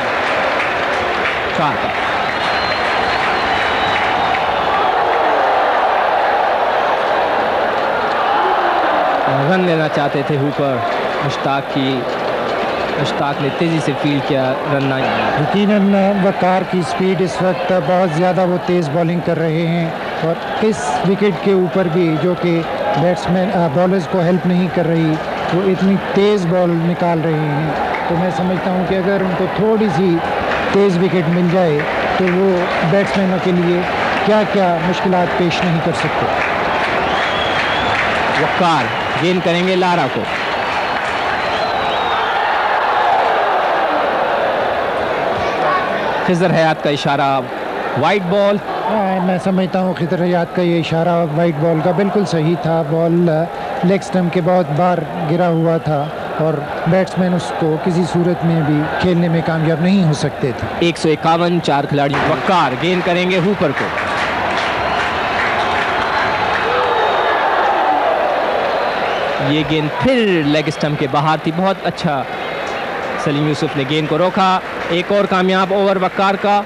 4 का रन लेना चाहते थे हुपर। मुश्ताक ने तेज़ी से फील्ड किया, रन ना। यकीनन वकार की स्पीड इस वक्त बहुत ज़्यादा, वो तेज़ बॉलिंग कर रहे हैं और इस विकेट के ऊपर भी जो कि बैट्समैन बॉलर्स को हेल्प नहीं कर रही, वो इतनी तेज़ बॉल निकाल रहे हैं। तो मैं समझता हूँ कि अगर उनको थोड़ी सी तेज़ विकेट मिल जाए तो वो बैट्समैनों के लिए क्या क्या मुश्किलात पेश नहीं कर सकते। वकार गेंद करेंगे लारा को। खिज़र हयात का इशारा, वाइट बॉल। मैं समझता हूँ खिज़र हयात का ये इशारा वाइट बॉल का बिल्कुल सही था। बॉल लेग स्टंप के बहुत बार गिरा हुआ था और बैट्समैन उसको किसी सूरत में भी खेलने में कामयाब नहीं हो सकते थे। 151, 4 खिलाड़ी। वकार गेंद करेंगे हुपर को। ये गेंद फिर लेग स्टंप के बाहर थी, बहुत अच्छा सलीम यूसुफ ने गेंद को रोका। एक और कामयाब ओवर वकार का।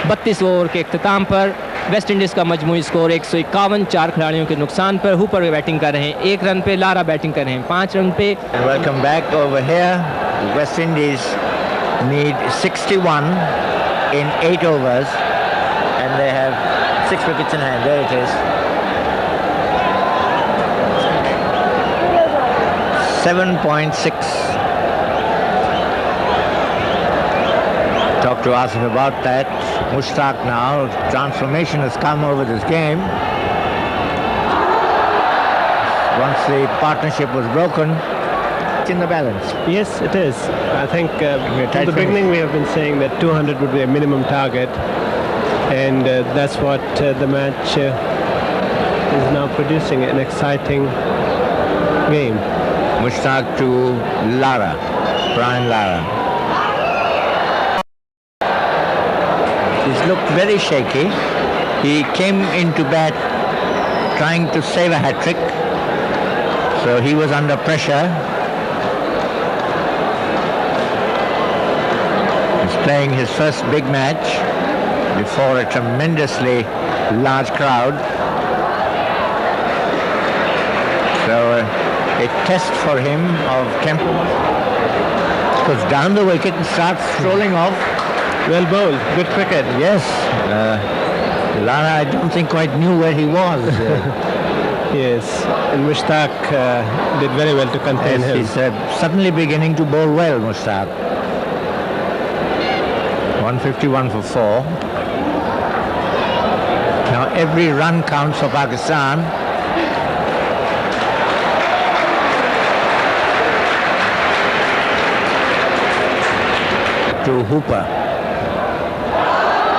32 ओवर के इख्तिताम पर वेस्ट इंडीज़ का मजमूई स्कोर 151, 4 खिलाड़ियों के नुकसान पर। हुपर बैटिंग कर रहे हैं 1 रन पे, लारा बैटिंग कर रहे हैं 5 रन पे। Welcome back over here. West Indies need 61 in 8 overs and they have 6 wickets in hand. There it is. 7.6. Talk to Asif about that. Mushtaq now, transformation has come over this game. Once the partnership was broken, it's in the balance. Yes, it is. I think from the beginning we have been saying that 200 would be a minimum target, and that's what the match is now producing, an exciting game. Mushtaq to Lara, Brian Lara. He's looked very shaky. He came into bat trying to save a hat-trick, so he was under pressure. He's playing his first big match before a tremendously large crowd. So a test for him of temperament. Goes down the wicket and starts strolling off. Well bowled, good cricket. Yes. Lara, I don't think quite knew where he was. Yes, and Mushtaq did very well to contain him. He's suddenly beginning to bowl well, Mushtaq. 151 for 4. Now every run counts for Pakistan. To Hooper.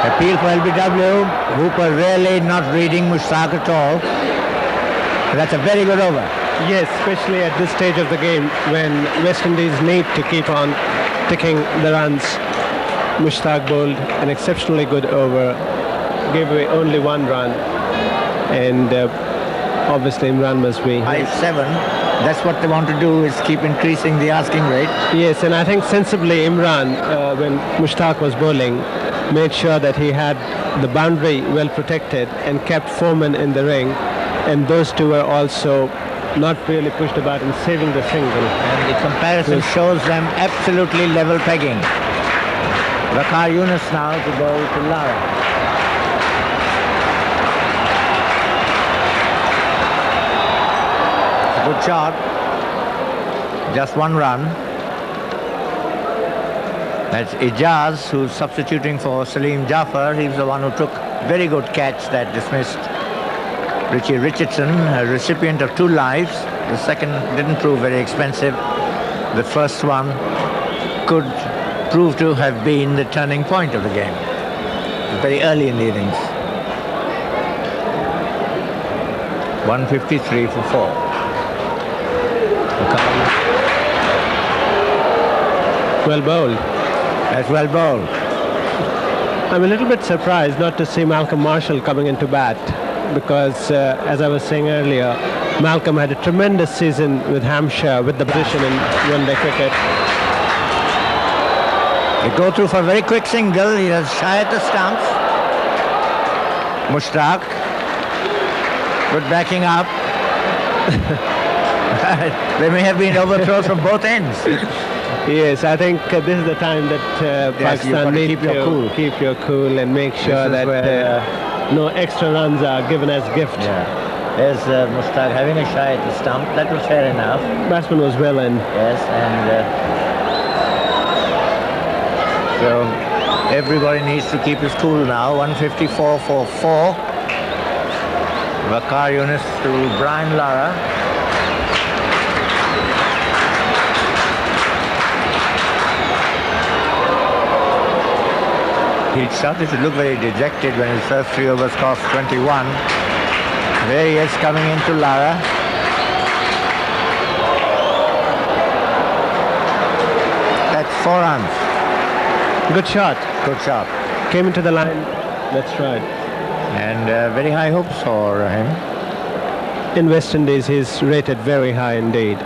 Appeal for LBW. Hooper really not reading Mushtaq at all. That's a very good over. Yes, especially at this stage of the game when West Indies need to keep on ticking the runs. Mushtaq bowled an exceptionally good over, gave away only 1 run, and obviously Imran must be 5-7. That's what they want to do, is keep increasing the asking rate. Yes, and I think sensibly Imran, when Mushtaq was bowling, made sure that he had the boundary well protected and kept 4 men in the ring, and those two were also not really pushed about in saving the single. And the comparison shows them absolutely level pegging. Waqar Younis now to bowl to Lara. Good shot. Just 1 run. That's Ijaz, who's substituting for Saleem Jaffer. He was the one who took very good catch that dismissed Richardson, a recipient of 2 lives. The second didn't prove very expensive. The first one could prove to have been the turning point of the game. Very early in the innings. 153 for 4. Well bowled. That's well bowled. I'm a little bit surprised not to see Malcolm Marshall coming into bat, because as I was saying earlier, Malcolm had a tremendous season with Hampshire with the position in one-day cricket. They go through for a very quick single. He has Shah at the stumps. Mushtaq. Good backing up. There may have been overthrows from both ends. Yes, I think this is the time that Pakistan needs to keep your cool and make sure that no extra runs are given as gift. Yeah. There's Mushtaq having a shy at the stump. That was fair enough. Batsman was well in. Yes, and so everybody needs to keep his cool now. 154 for 4. Waqar Younis to Brian Lara. He started to look very dejected when his first 3 overs cost 21. There he is coming into Lara. That's 4 runs. Good shot. Good shot. Came into the line. That's right. And very high hopes for him. In West Indies, he's rated very high indeed.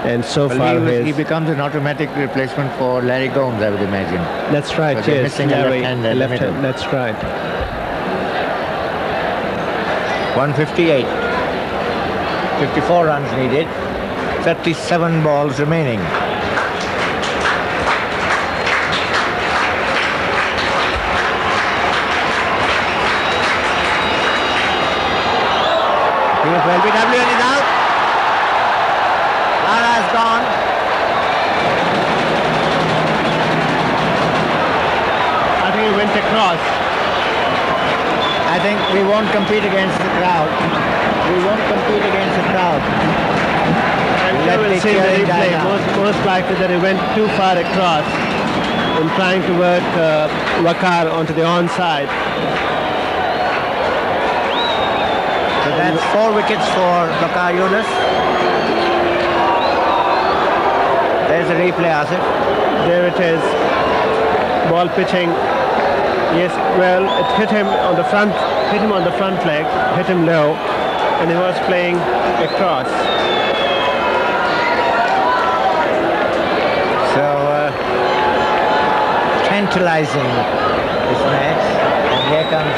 And so far he becomes an automatic replacement for Larry Gomes, I would imagine. That's right, so yes. Missing Larry, a left hand, that's right. 158. 54 runs needed. 37 balls remaining. LBW and is out. Lara is gone. I think he went across. I think we won't compete against the crowd. We won't compete against the crowd. I'm sure we'll see the replay. Most likely that he went too far across in trying to work Waqar onto the onside. So that's 4 wickets for Waqar Younis. There's a replay, Asif. There it is. Ball pitching. Yes, well, it hit him on the front leg, hit him low, and he was playing across. So tantalizing this match. And here comes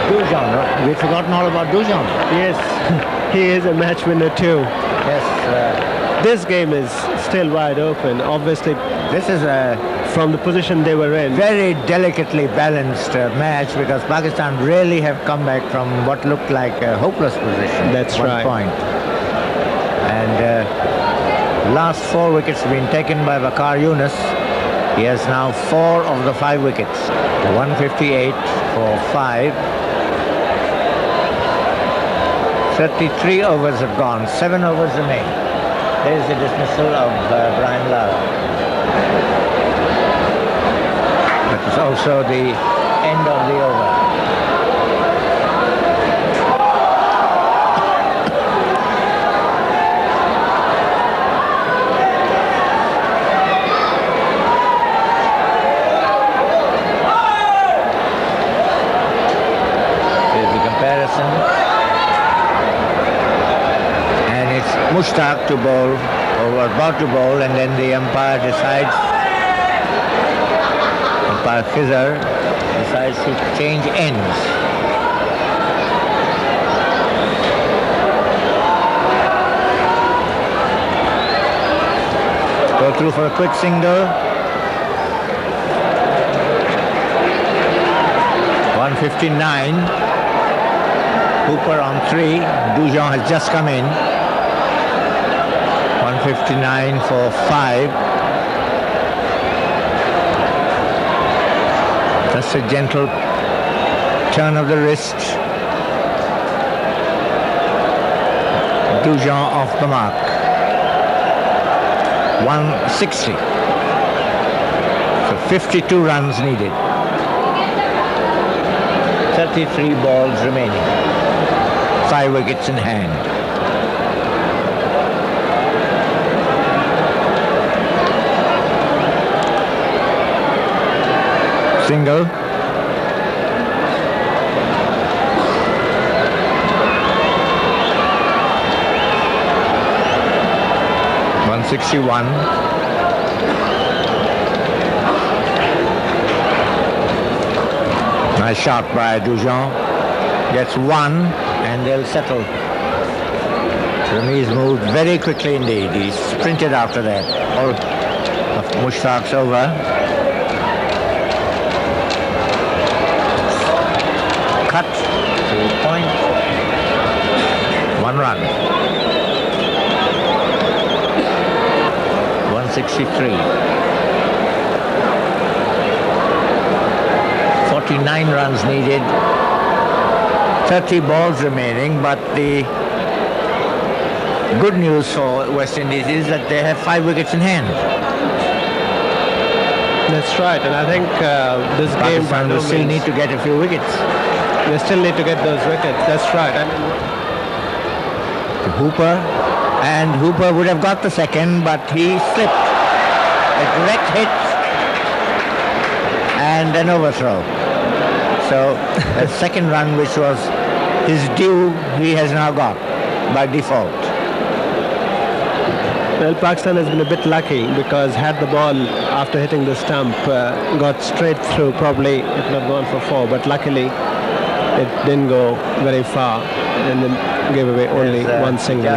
Dujon. We've forgotten all about Dujon. Yes, he is a match winner too. Yes. This game is still wide open. Obviously, this is from the position they were in. Very delicately balanced match because Pakistan really have come back from what looked like a hopeless position. That's right. Point. And last 4 wickets have been taken by Waqar Younis. He has now 4 of the 5 wickets. 158 for 5. 33 overs have gone. 7 overs remain. There's the dismissal of Brian Lara. That was also the end of the over. Here's the comparison. And it's Mushtaq to bowl, or about to bowl, and then the umpire decides, Khizer decides to change ends. Go through for a quick single. 159. Hooper on 3. Dujon has just come in. 159 for 5. Just a gentle turn of the wrist. Dujon off the mark. 160. So 52 runs needed. 33 balls remaining. 5 wickets in hand. Single. .161. Nice shot by Dujon. Gets 1 and they'll settle. Ramiz moved very quickly indeed. He sprinted after that. All of Mushtaq's over. Cut to point. 1 run. 163. 49 runs needed. 30 balls remaining, but the good news for West Indies is that they have 5 wickets in hand. That's right, and I think this game Pakistan will still need to get a few wickets. They still need to get those wickets. That's right. To Hooper, and Hooper would have got the second, but he slipped. A direct hit and an overthrow. So a second run, which was his due, he has now got by default. Well, Pakistan has been a bit lucky because had the ball, after hitting the stump, got straight through, probably it would have gone for 4, but luckily it didn't go very far and then gave away only one single.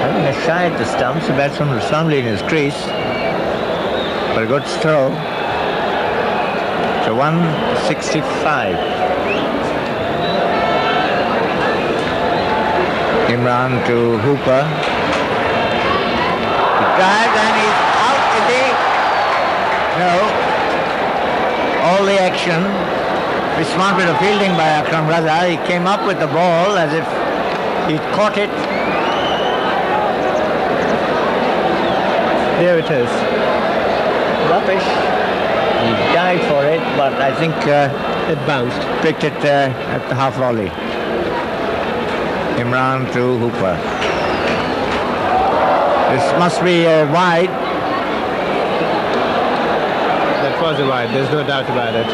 Having a shy at the stumps, the batsman was firmly in his crease, but a good throw. So 165. Imran to Hooper. He drives and he's out, is he? No. All the action. A smart bit of fielding by Akram Raza. He came up with the ball as if he'd caught it. There it is. Rubbish. He dived for it, but I think it bounced. Picked it at the half volley. Imran to Hooper. This must be wide. That was a wide, there's no doubt about it.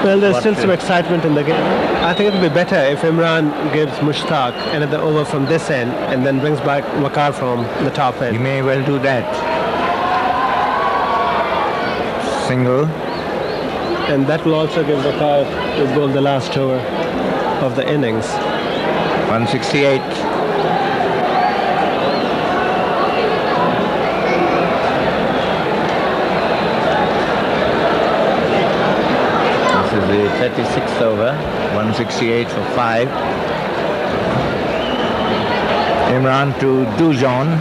Well, there's still some excitement in the game. I think it would be better if Imran gives Mushtaq another over from this end and then brings back Waqar from the top end. He may well do that. Single. And that will also give Waqar the goal the last over of the innings. 168. This is the 36th over. 168 for 5. Imran to Dujon.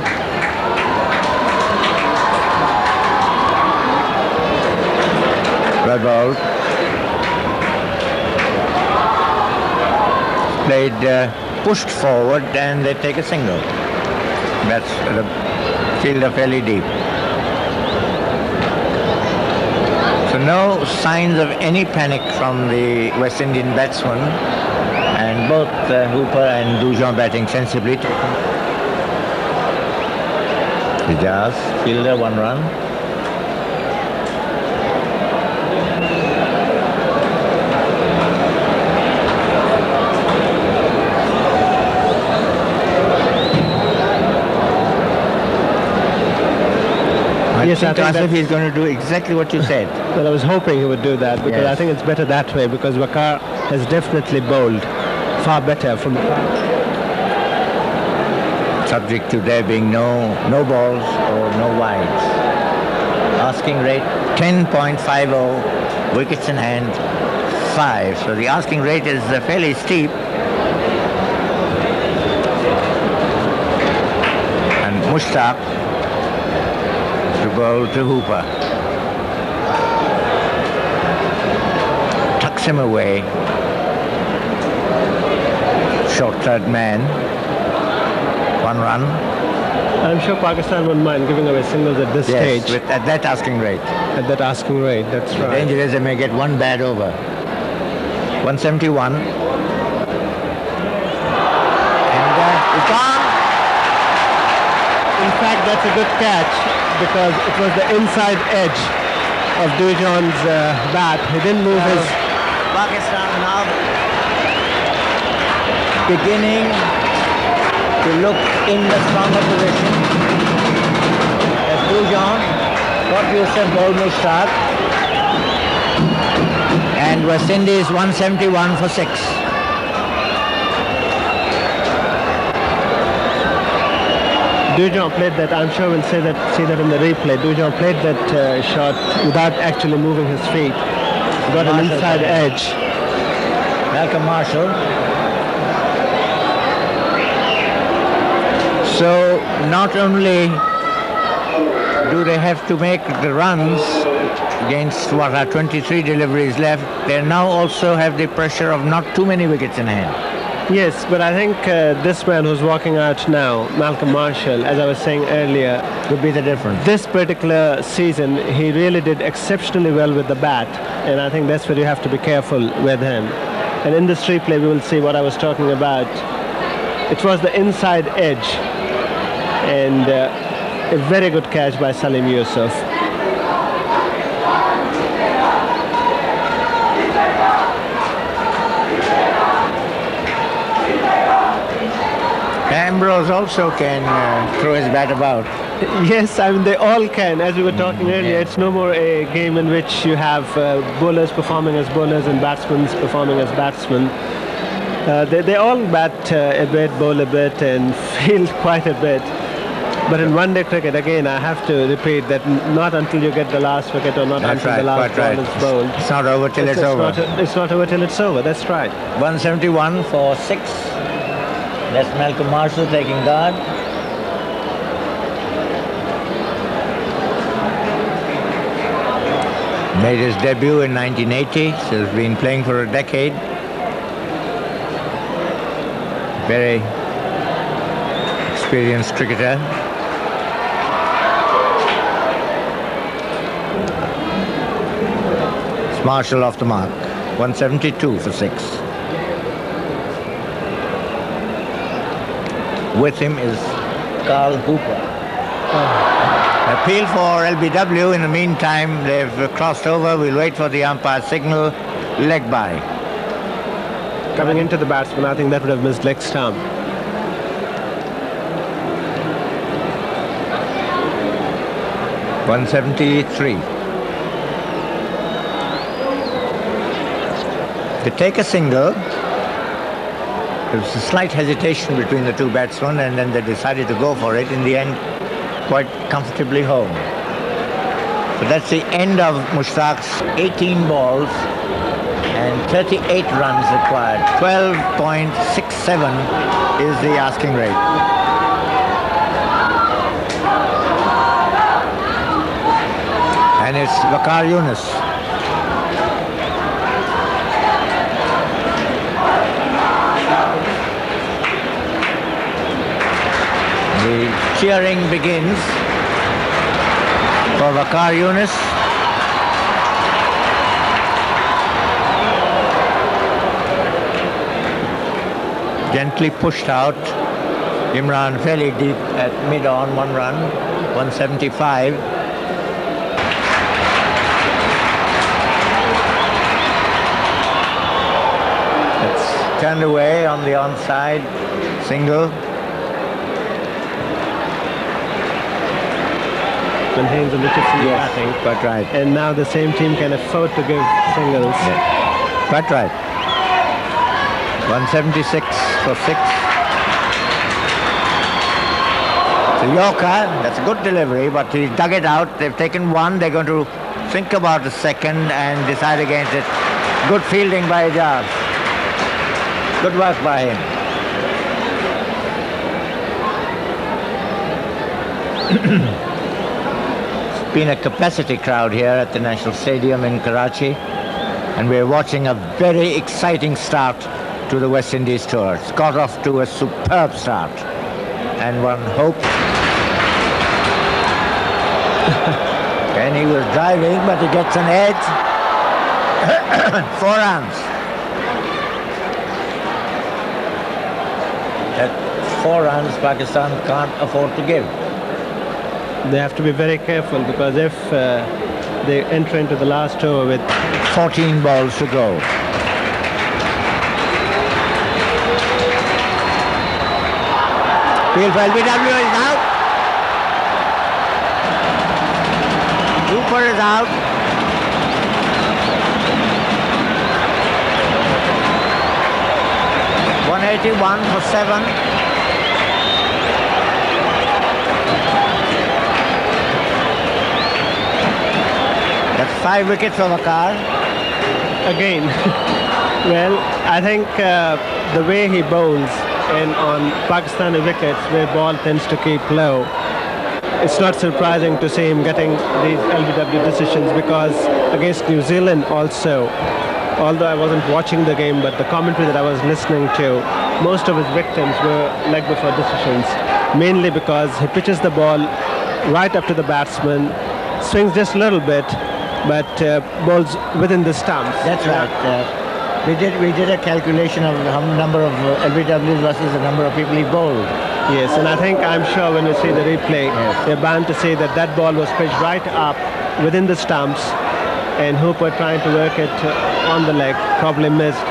Red ball. Played pushed forward and they take a single. That's the fielder fairly deep. So no signs of any panic from the West Indian batsmen, and both Hooper and Dujon batting sensibly. Hijaz, fielder, 1 run. Yes, I think he's going to do exactly what you said. Well, I was hoping he would do that because I think it's better that way because Waqar has definitely bowled far better from the subject to there being no balls or no wides. Asking rate 10.50, wickets in hand 5. So the asking rate is fairly steep. And Mushtaq to bowl to Hooper. Tucks him away. Short third man. 1 run. I'm sure Pakistan won't mind giving away singles at this stage. At that asking rate. At that asking rate, that's right. The danger is they may get one bad over. 171. And it's gone. In fact, that's a good catch because it was the inside edge of Dujon's bat. He didn't move his... Pakistan now beginning to look in the stronger position. As Dujon got Yusuf ball Mushtaq. And West Indies 171 for 6. Dujon played that, I'm sure we'll see that in the replay. Dujon played that shot without actually moving his feet. Got an inside edge. Malcolm Marshall. So not only do they have to make the runs against what are 23 deliveries left, they now also have the pressure of not too many wickets in hand. Yes, but I think this man who's walking out now, Malcolm Marshall, as I was saying earlier, could be the difference. This particular season, he really did exceptionally well with the bat, and I think that's where you have to be careful with him. And in this replay, we will see what I was talking about. It was the inside edge, and a very good catch by Saleem Yusuf. Ambrose also can throw his bat about. Yes, I mean they all can. As we were talking earlier, it's no more a game in which you have bowlers performing as bowlers and batsmen performing as batsmen. They all bat a bit, bowl a bit, and field quite a bit. But in one-day cricket, again, I have to repeat that not until you get the last wicket or not until the last ball is bowled. It's not over till it's over. It's not over till it's over. That's right. 171 for 6. That's Malcolm Marshall taking guard. Made his debut in 1980, so has been playing for a decade. Very experienced cricketer. It's Marshall off the mark. 172 for 6. With him is Carl Hooper. Appeal for LBW. In the meantime, they've crossed over. We'll wait for the umpire signal. Leg by. Coming into the batsman, I think that would have missed leg stump. .173. They take a single. There was a slight hesitation between the two batsmen, and then they decided to go for it. In the end, quite comfortably home. But that's the end of Mushtaq's 18 balls and 38 runs required. 12.67 is the asking rate. And it's Waqar Younis. The cheering begins for Waqar Younis. Gently pushed out. Imran fairly deep at mid-on, 1 run, 175. It's turned away on the onside, single. Haynes and Richardson batting. Quite right. And now the same team can afford to give singles. Yeah. Quite right. 176 for 6. It's a Yorker. That's a good delivery, but he dug it out. They've taken one. They're going to think about the second and decide against it. Good fielding by Ajaz. Good work by him. Been a capacity crowd here at the National Stadium in Karachi, and we're watching a very exciting start to the West Indies tour. It's got off to a superb start, and one hopes. And he was driving, but he gets an edge. 4 runs. At 4 runs, Pakistan can't afford to give. They have to be very careful, because if they enter into the last over with 14 balls to go. Field for LBW is out. Hooper is out. .181 for 7. 5 wickets for Waqar. Again, well, I think the way he bowls on Pakistani wickets where ball tends to keep low, it's not surprising to see him getting these LBW decisions, because against New Zealand also, although I wasn't watching the game, but the commentary that I was listening to, most of his victims were leg before decisions, mainly because he pitches the ball right up to the batsman, swings just a little bit, but bowls within the stumps. That's right. We did a calculation of the number of LBWs versus the number of people he bowled. Yes, and I'm sure when you see the replay, yes, you're bound to say that that ball was pitched right up within the stumps, and Hooper, trying to work it on the leg, probably missed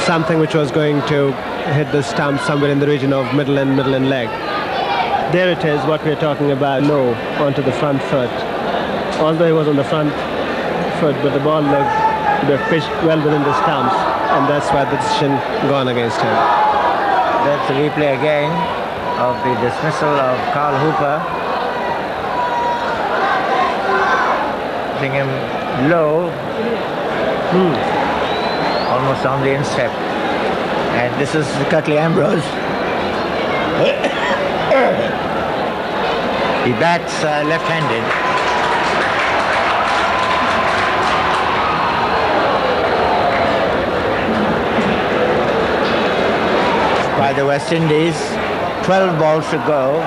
something which was going to hit the stump somewhere in the region of middle and leg. There it is, what we're talking about, low onto the front foot. Although he was on the front foot, but the ball they pitched well within the stumps, and that's why the decision gone against him. That's a replay again of the dismissal of Carl Hooper. Putting him low, almost on the instep. And this is Curtly Ambrose. He bats left-handed. By the West Indies, 12 balls to go.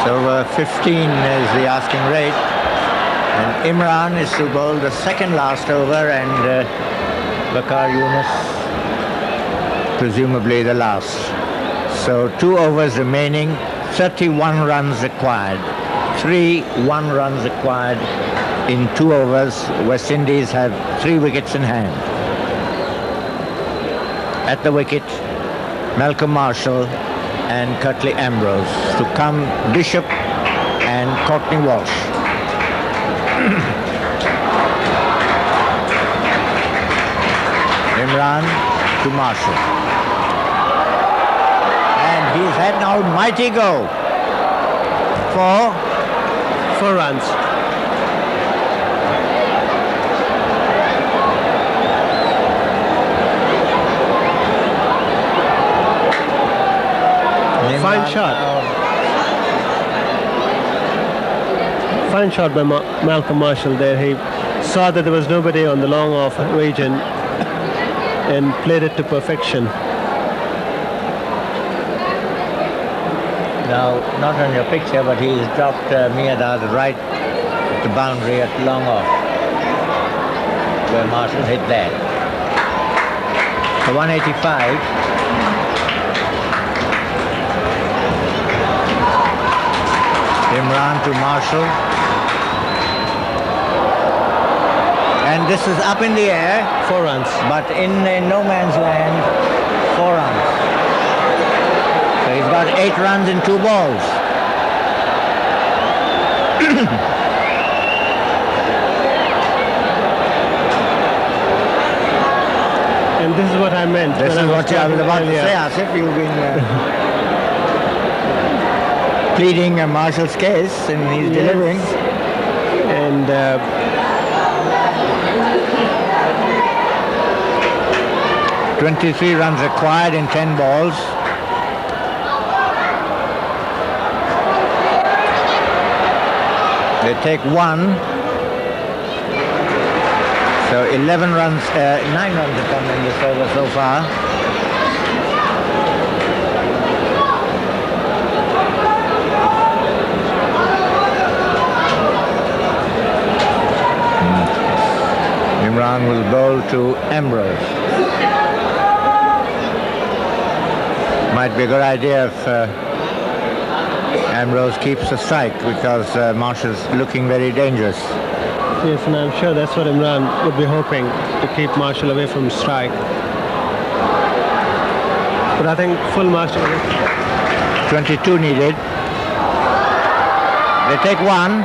So 15 is the asking rate, and Imran is to bowl the second last over, and Waqar Younis presumably the last. So 2 overs remaining, 31 runs required. 3 1-runs required in 2 overs. West Indies have 3 wickets in hand. At the wicket, Malcolm Marshall and Curtly Ambrose. To come, Bishop and Courtney Walsh. Imran to Marshall. And he's had an almighty go for 4 runs. Fine shot. Fine shot by Malcolm Marshall there. He saw that there was nobody on the long off region and played it to perfection. Now, not on your picture, but he's dropped Miyadad right at the boundary at long off, where Marshall hit there. For 185. Imran to Marshall, and this is up in the air. 4 runs, but in no man's land, 4 runs. So he's got 8 runs in 2 balls. And this is what I meant. This is what I was about to say, Asif. You've been pleading Marshall's case, and he's delivering. And 23 runs required in 10 balls. They take 1. So 11 runs, 9 runs have come in this over so far. Imran will bowl to Ambrose. Might be a good idea if Ambrose keeps the strike, because Marshall's looking very dangerous. Yes, and I'm sure that's what Imran would be hoping, to keep Marshall away from strike. But I think full Marshall. 22 needed. They take 1.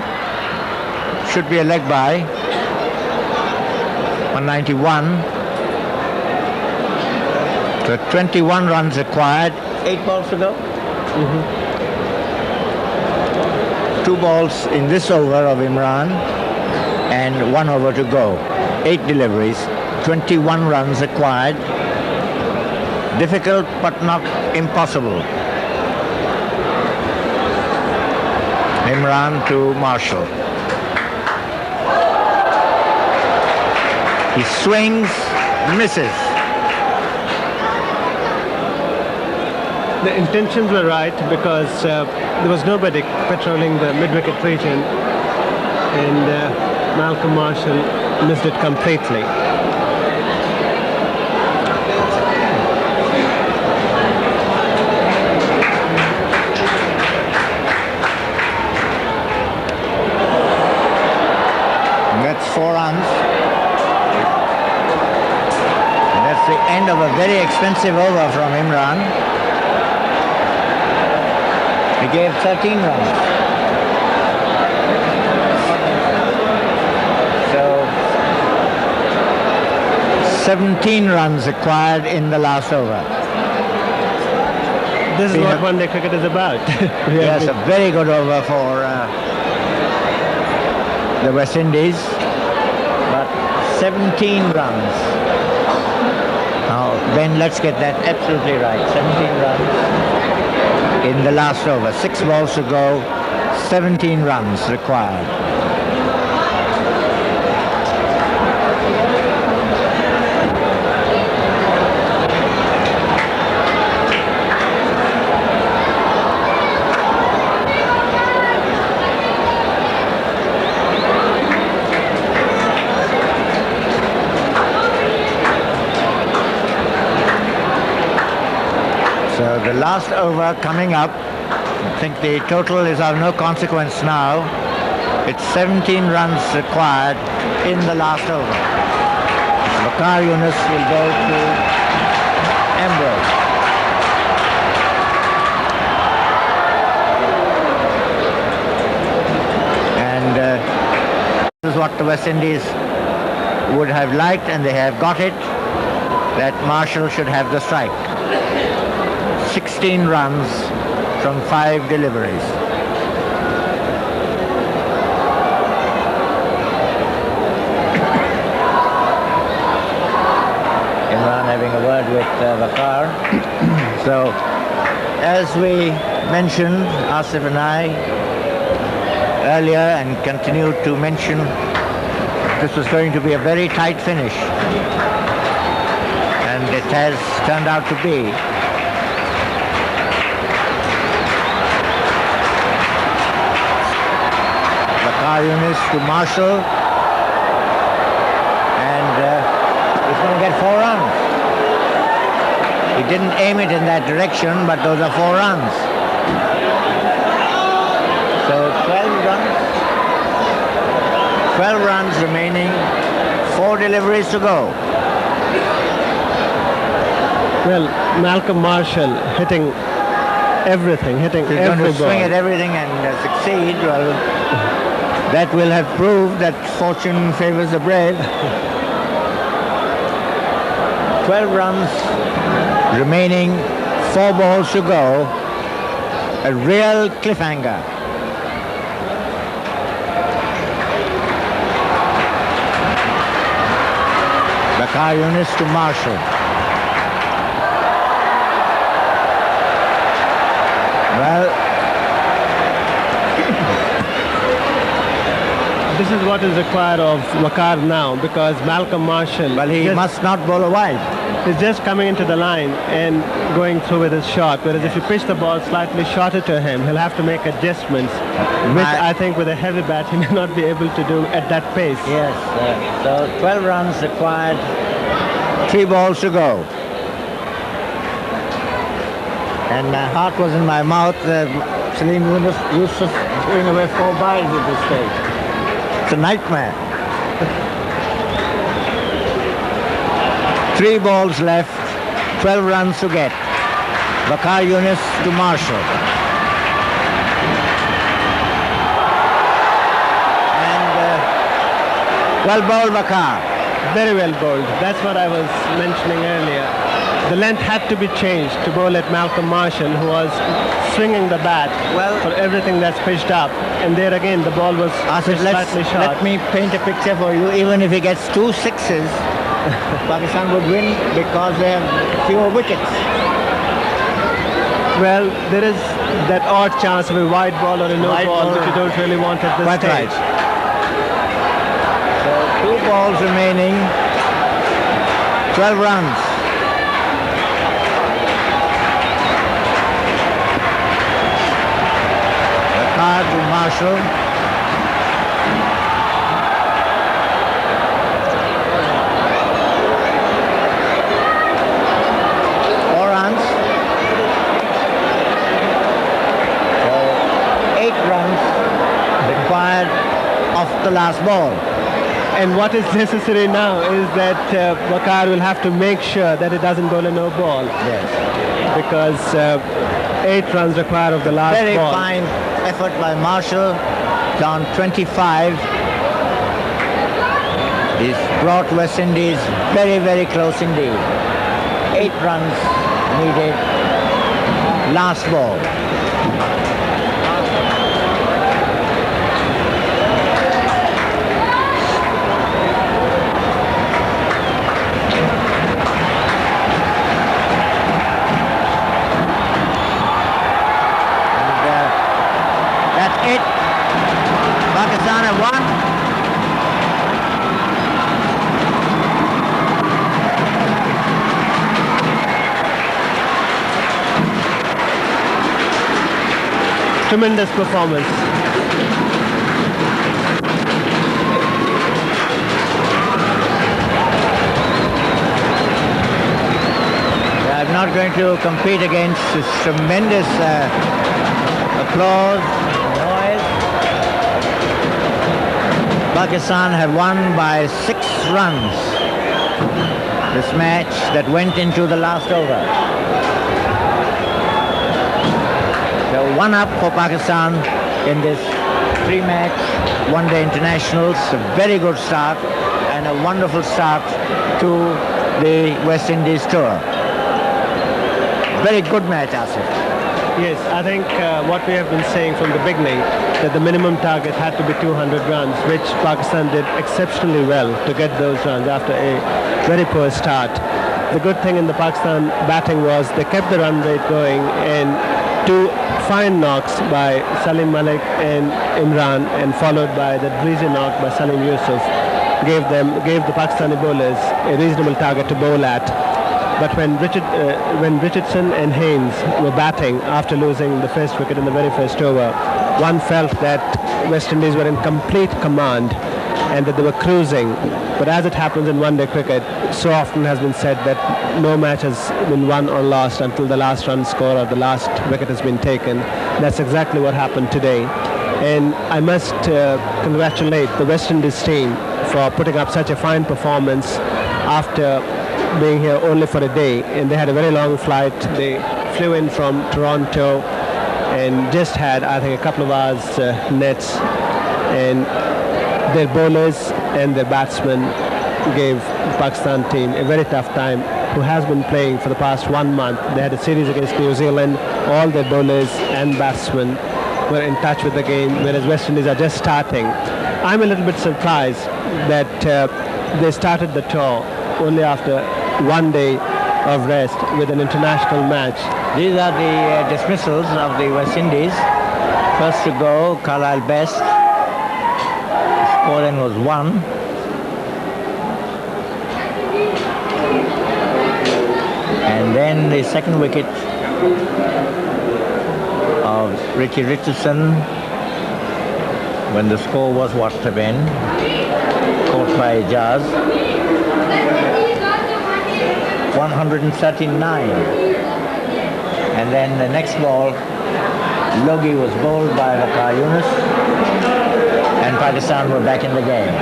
Should be a leg by. 191. So 21 runs required. 8 balls to go. 2 balls in this over of Imran and 1 over to go. 8 deliveries, 21 runs required. Difficult but not impossible. Imran to Marshall. He swings, misses. The intentions were right because there was nobody patrolling the mid-wicket region, and Malcolm Marshall missed it completely. That's 4 runs. And that's the end of a very expensive over from Imran. He gave 13 runs. So 17 runs required in the last over. This is what one-day cricket is about. Yes, a very good over for the West Indies, but 17 runs. Now, Ben, let's get that absolutely right. 17 runs in the last over. 6 balls to go, 17 runs required. So the last over coming up, I think the total is of no consequence now. It's 17 runs required in the last over. Waqar Younis will go to Ambrose. And this is what the West Indies would have liked, and they have got it, that Marshall should have the strike. 16 runs from 5 deliveries. Imran having a word with Waqar. So, as we mentioned, Asif and I, earlier, and continue to mention, this was going to be a very tight finish. And it has turned out to be. Waqar Younis to Marshall, and he's going to get 4 runs. He didn't aim it in that direction, but those are 4 runs. So 12 runs. 12 runs remaining, 4 deliveries to go. Well, Malcolm Marshall hitting everything, hitting every ball. He's going to swing at everything and succeed. Well, that will have proved that fortune favors the brave. 12 runs remaining, 4 balls to go. A real cliffhanger. Waqar Younis to Marshall. Well, this is what is required of Waqar now, because Malcolm Marshall... Well, he must not bowl a wide. He's just coming into the line and going through with his shot, whereas if you pitch the ball slightly shorter to him, he'll have to make adjustments, which I think with a heavy bat he may not be able to do at that pace. Yes, so 12 runs required, 3 balls to go. And my heart was in my mouth. Saleem Yusuf doing away 4 balls at this stage. It's a nightmare. 3 balls left, 12 runs to get. Waqar Younis to Marshall. And well bowled, Waqar. Very well bowled. That's what I was mentioning earlier. the length had to be changed to bowl at Malcolm Marshall, who was swinging the bat for everything that's pitched up. And there again, the ball was slightly short. Let me paint a picture for you. Even if he gets 2 sixes, Pakistan would win because they have fewer wickets. Well, there is that odd chance of a wide ball or a no ball, which you don't really want at this stage. Right. So 2 balls remaining, 12 runs. Waqar to Marshall. Off the last ball. And what is necessary now is that Waqar will have to make sure that it doesn't bowl a no ball. Yes. Because 8 runs required of the last Very ball. Very fine effort by Marshall. Down 25. He's brought West Indies very, very close indeed. 8 runs needed. Last ball. Pakistan have won. Tremendous performance. I'm not going to compete against this tremendous applause. Pakistan have won by 6 runs this match that went into the last over. So 1 up for Pakistan in this 3-match one-day internationals. A very good start and a wonderful start to the West Indies tour. Very good match, Asif. Yes, I think what we have been saying from the beginning, that the minimum target had to be 200 runs, which Pakistan did exceptionally well to get those runs after a very poor start. The good thing in the Pakistan batting was they kept the run rate going, and 2 fine knocks by Saleem Malik and Imran, and followed by the breezy knock by Salim Yusuf, gave the Pakistani bowlers a reasonable target to bowl at. But when Richardson and Haynes were batting after losing the first wicket in the very first over, one felt that West Indies were in complete command and that they were cruising. But as it happens in one-day cricket, so often has been said that no match has been won or lost until the last run score or the last wicket has been taken. That's exactly what happened today. And I must congratulate the West Indies team for putting up such a fine performance after being here only for a day, and they had a very long flight. They flew in from Toronto and just had, I think, a couple of hours nets, and their bowlers and their batsmen gave the Pakistan team a very tough time, who has been playing for the past 1 month. They had a series against New Zealand. All their bowlers and batsmen were in touch with the game, whereas West Indies are just starting. I'm a little bit surprised that they started the tour only after 1 day of rest with an international match. These are the dismissals of the West Indies. First to go, Carlisle Best. Score then was 1. And then the second wicket of Richardson, when the score was what have been, caught by Jazz. 139. And then the next ball, Logie was bowled by Waqar Younis, and Pakistan were back in the game.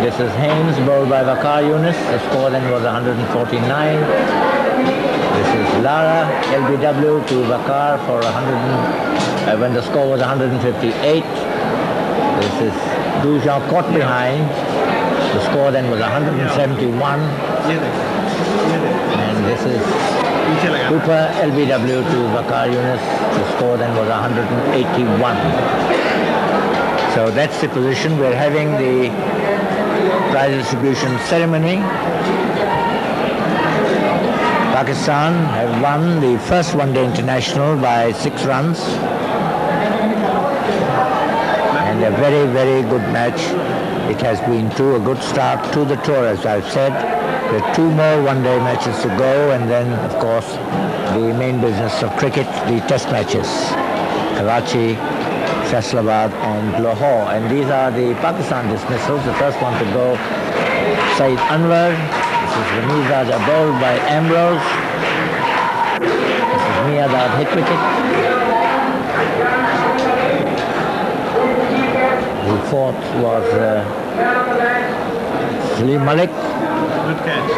This is Haynes bowled by Waqar Younis. The score then was 149. This is Lara, LBW to Waqar for 100, when the score was 158. This is Dujan caught behind. The score then was 171. And this is Cooper LBW to Waqar Younis. The score then was 181. So that's the position. We're having the prize distribution ceremony. Pakistan have won the first one-day international by 6 runs. And a very, very good match it has been too. A good start to the tour, as I've said. There are 2 more one-day matches to go, and then, of course, the main business of cricket, the test matches. Karachi, Faisalabad and Lahore. And these are the Pakistan dismissals. The first one to go, Saeed Anwar. This is Ramiz Raja bowled by Ambrose. This is Miyadad hit wicket. The fourth was Saleem Malik. Good catch.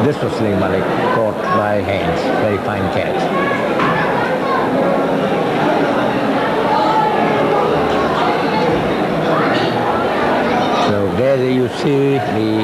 This was Saleem Malik, caught by Haynes. Very fine catch. So there you see the